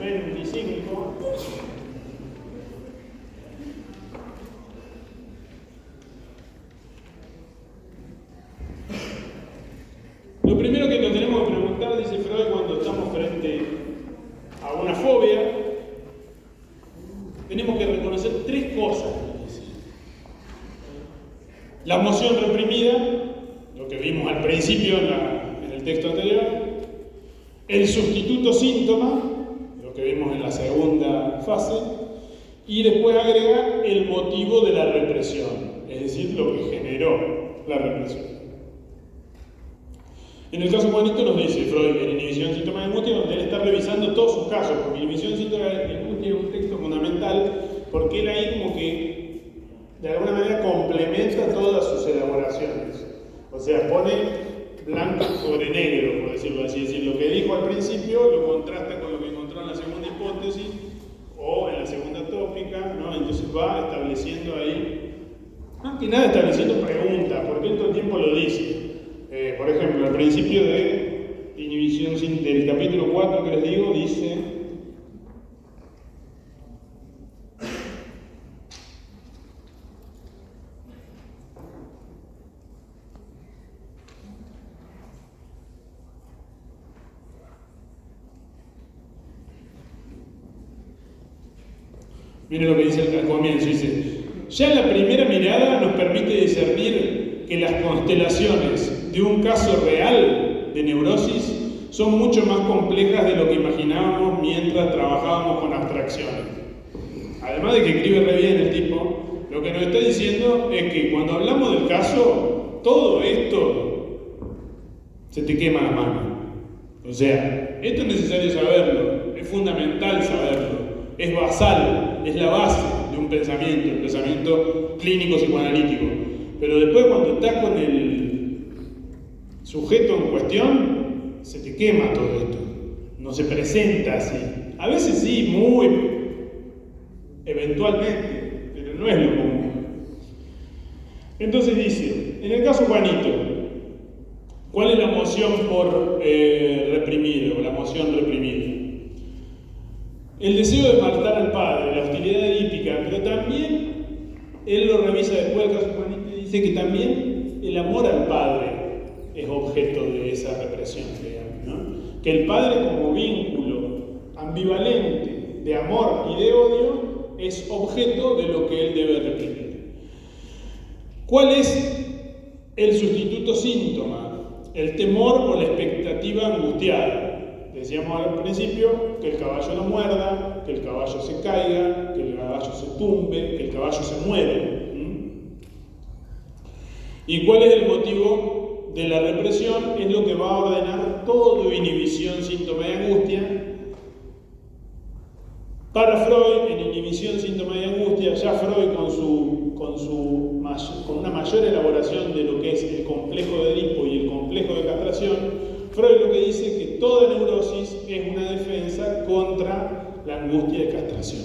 25. Lo primero que nos tenemos que preguntar, dice Freud, cuando estamos frente a una fobia, tenemos que reconocer 3 cosas. La emoción reprimida, lo que vimos al principio en el texto anterior, el sustituto síntoma, lo que vimos en la segunda fase, y después agrega el motivo de la represión, es decir, lo que generó la represión. En el caso Juanito nos dice Freud en Inhibición, Síntoma y Angustia, donde él está revisando todos sus casos, porque Inhibición, Síntoma y Angustia es un texto fundamental, porque él ahí como que de alguna manera complementa todas sus elaboraciones. O sea, pone blanco sobre negro, por decirlo así. Es decir, lo que dijo al principio lo contrasta con lo que encontró en la segunda hipótesis o en la segunda tópica, ¿no? Entonces va estableciendo ahí, más que nada estableciendo preguntas, porque él todo el tiempo lo dice. Por ejemplo, al principio de Inhibición del capítulo 4 que les digo, dice: Miren lo que dice al comienzo, dice: ya la primera mirada nos permite discernir que las constelaciones de un caso real de neurosis son mucho más complejas de lo que imaginábamos mientras trabajábamos con abstracciones. Además de que escribe re bien el tipo, lo que nos está diciendo es que cuando hablamos del caso, todo esto se te quema la mano. O sea, esto es necesario saberlo, es fundamental saberlo, es basal, es la base de un pensamiento, el pensamiento clínico psicoanalítico. Pero después, cuando estás con el sujeto en cuestión, se te quema todo esto, no se presenta así. A veces sí, muy eventualmente, pero no es lo común. Entonces dice, en el caso Juanito, ¿cuál es la emoción por reprimir o la emoción reprimida? El deseo de matar al padre, la hostilidad edípica, pero también, él lo revisa después del caso Juanito y dice que también el amor al padre es objeto de esa represión, digamos, ¿no? Que el padre como vínculo ambivalente de amor y de odio es objeto de lo que él debe reprimir. ¿Cuál es el sustituto síntoma? El temor o la expectativa angustiada. Decíamos al principio que el caballo no muerda, que el caballo se caiga, que el caballo se tumbe, que el caballo se muere. ¿Y cuál es el motivo de la represión? Es lo que va a ordenar toda inhibición, síntoma y angustia. Para Freud, en inhibición, síntoma y angustia, ya Freud con una mayor elaboración de lo que es el complejo de Edipo y el complejo de castración, Freud lo que dice es que toda neurosis es una defensa contra la angustia de castración.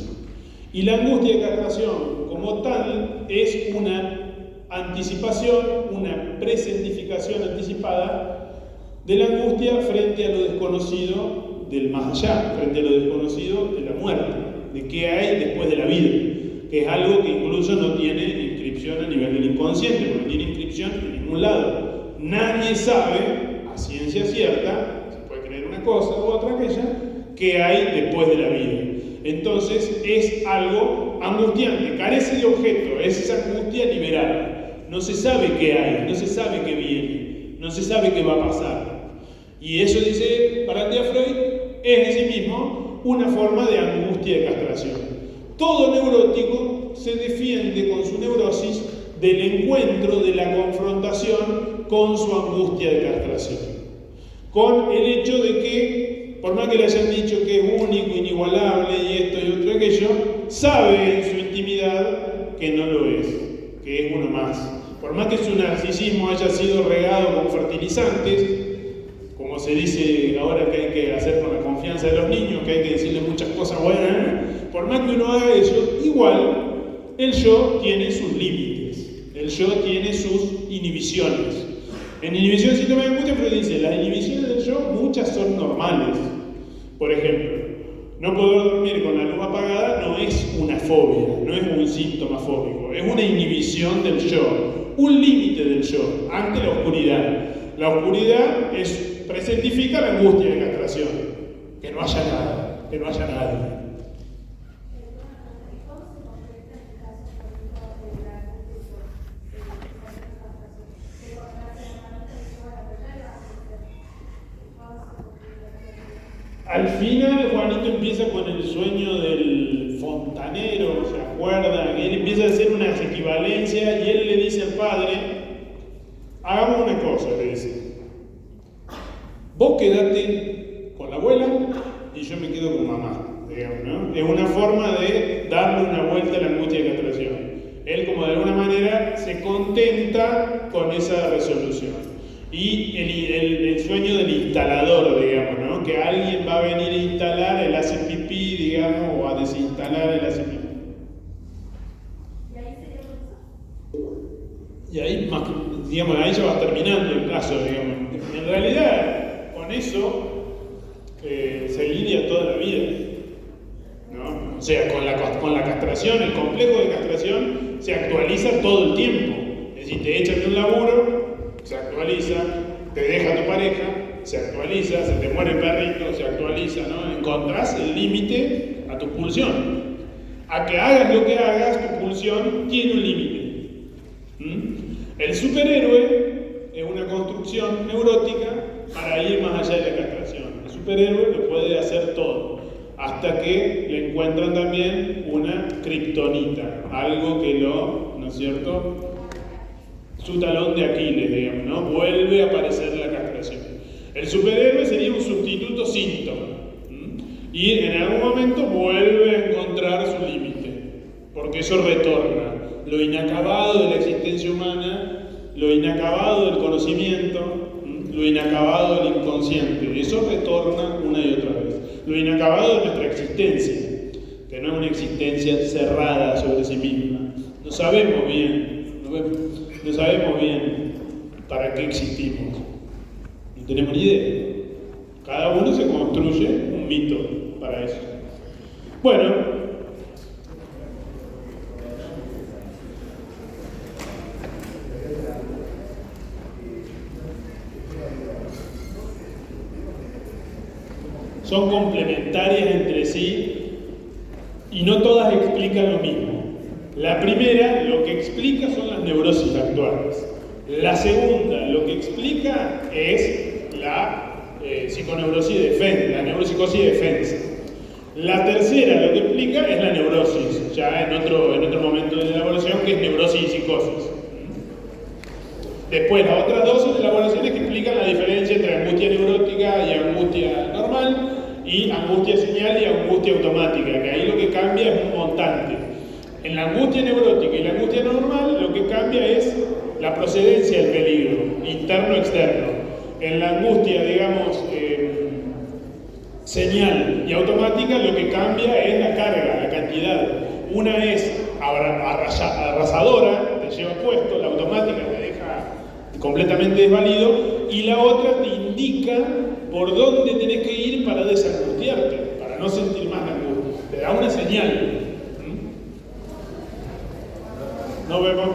Y la angustia de castración, como tal, es una anticipación, una presentificación anticipada de la angustia frente a lo desconocido del más allá, frente a lo desconocido de la muerte, de qué hay después de la vida, que es algo que incluso no tiene inscripción a nivel del inconsciente, porque no tiene inscripción en ningún lado. Nadie sabe, a ciencia cierta, se puede creer una cosa u otra aquella, qué hay después de la vida. Entonces es algo angustiante, carece de objeto, es esa angustia liberada. No se sabe qué hay, no se sabe qué viene, no se sabe qué va a pasar. Y eso, dice para Freud, es en sí mismo una forma de angustia de castración. Todo neurótico se defiende con su neurosis del encuentro, de la confrontación con su angustia de castración. Con el hecho de que, por más que le hayan dicho que es único, inigualable y esto y otro y aquello, sabe en su intimidad que no lo es, que es uno más. Por más que su narcisismo haya sido regado con fertilizantes, como se dice ahora que hay que hacer con la confianza de los niños, que hay que decirles muchas cosas buenas, por más que uno haga eso, igual el yo tiene sus límites, el yo tiene sus inhibiciones. En inhibición, síntoma de angustia, Freud dice, las inhibiciones del yo, muchas son normales. Por ejemplo, no poder dormir con la luz apagada no es una fobia, no es un síntoma fóbico, es una inhibición del yo, un límite del yo ante la oscuridad. La oscuridad presentifica la angustia de castración, que no haya nada, que no haya nadie. Al final, Juanito empieza con el sueño del fontanero, ¿se acuerdan? Él empieza a hacer unas equivalencias y él le dice al padre, hagamos una cosa, le dice, vos quedate con la abuela y yo me quedo con mamá, digamos, ¿no? Es una forma de darle una vuelta a la angustia de castración. Él, como de alguna manera, se contenta con esa resolución. Y el sueño del instalador, digamos, ¿no? Que alguien va a venir a instalar el hace pipí, digamos, o a desinstalar el hace pipí. Y ahí, digamos, ahí ya va terminando el caso, digamos. En realidad, con eso se lidia toda la vida, ¿no? O sea, con la castración, el complejo de castración se actualiza todo el tiempo. Es decir, te echan de un laburo, se actualiza, te deja tu pareja, se actualiza, se te muere el perrito, se actualiza, ¿no? Encontrás el límite a tu pulsión. a que hagas lo que hagas, tu pulsión tiene un límite. El superhéroe es una construcción neurótica para ir más allá de la castración. El superhéroe lo puede hacer todo, hasta que le encuentran también una kriptonita, algo que ¿no es cierto?, su talón de Aquiles, digamos, ¿no? Vuelve a aparecer la castración. El superhéroe sería un sustituto síntoma, y en algún momento vuelve a encontrar su límite, porque eso retorna. Lo inacabado de la existencia humana, lo inacabado del conocimiento, lo inacabado del inconsciente, eso retorna una y otra vez. Lo inacabado de nuestra existencia, que no es una existencia cerrada sobre sí misma. No sabemos bien para qué existimos. No tenemos ni idea. Cada uno se construye un mito para eso. Bueno, son complementarias entre sí y no todas explican lo mismo. La primera, lo que explica son las neurosis actuales. La segunda, lo que explica es la psiconeurosis de defensa, la neuropsicosis de defensa. La tercera, lo que explica es la neurosis, ya en otro momento de la elaboración, que es neurosis y psicosis. Después, las otras dos son elaboraciones que explican la diferencia entre angustia neurótica y angustia normal, y angustia señal y angustia automática, que ahí lo que cambia es un montante. En la angustia neurótica y la angustia normal, lo que cambia es la procedencia del peligro, interno o externo. En la angustia, digamos, señal y automática, lo que cambia es la carga, la cantidad. Una es arrasadora, te lleva puesto, la automática te deja completamente desvalido, y la otra te indica por dónde tenés que ir para desangustiarte, para no sentir más angustia. Te da una señal. Nos vemos.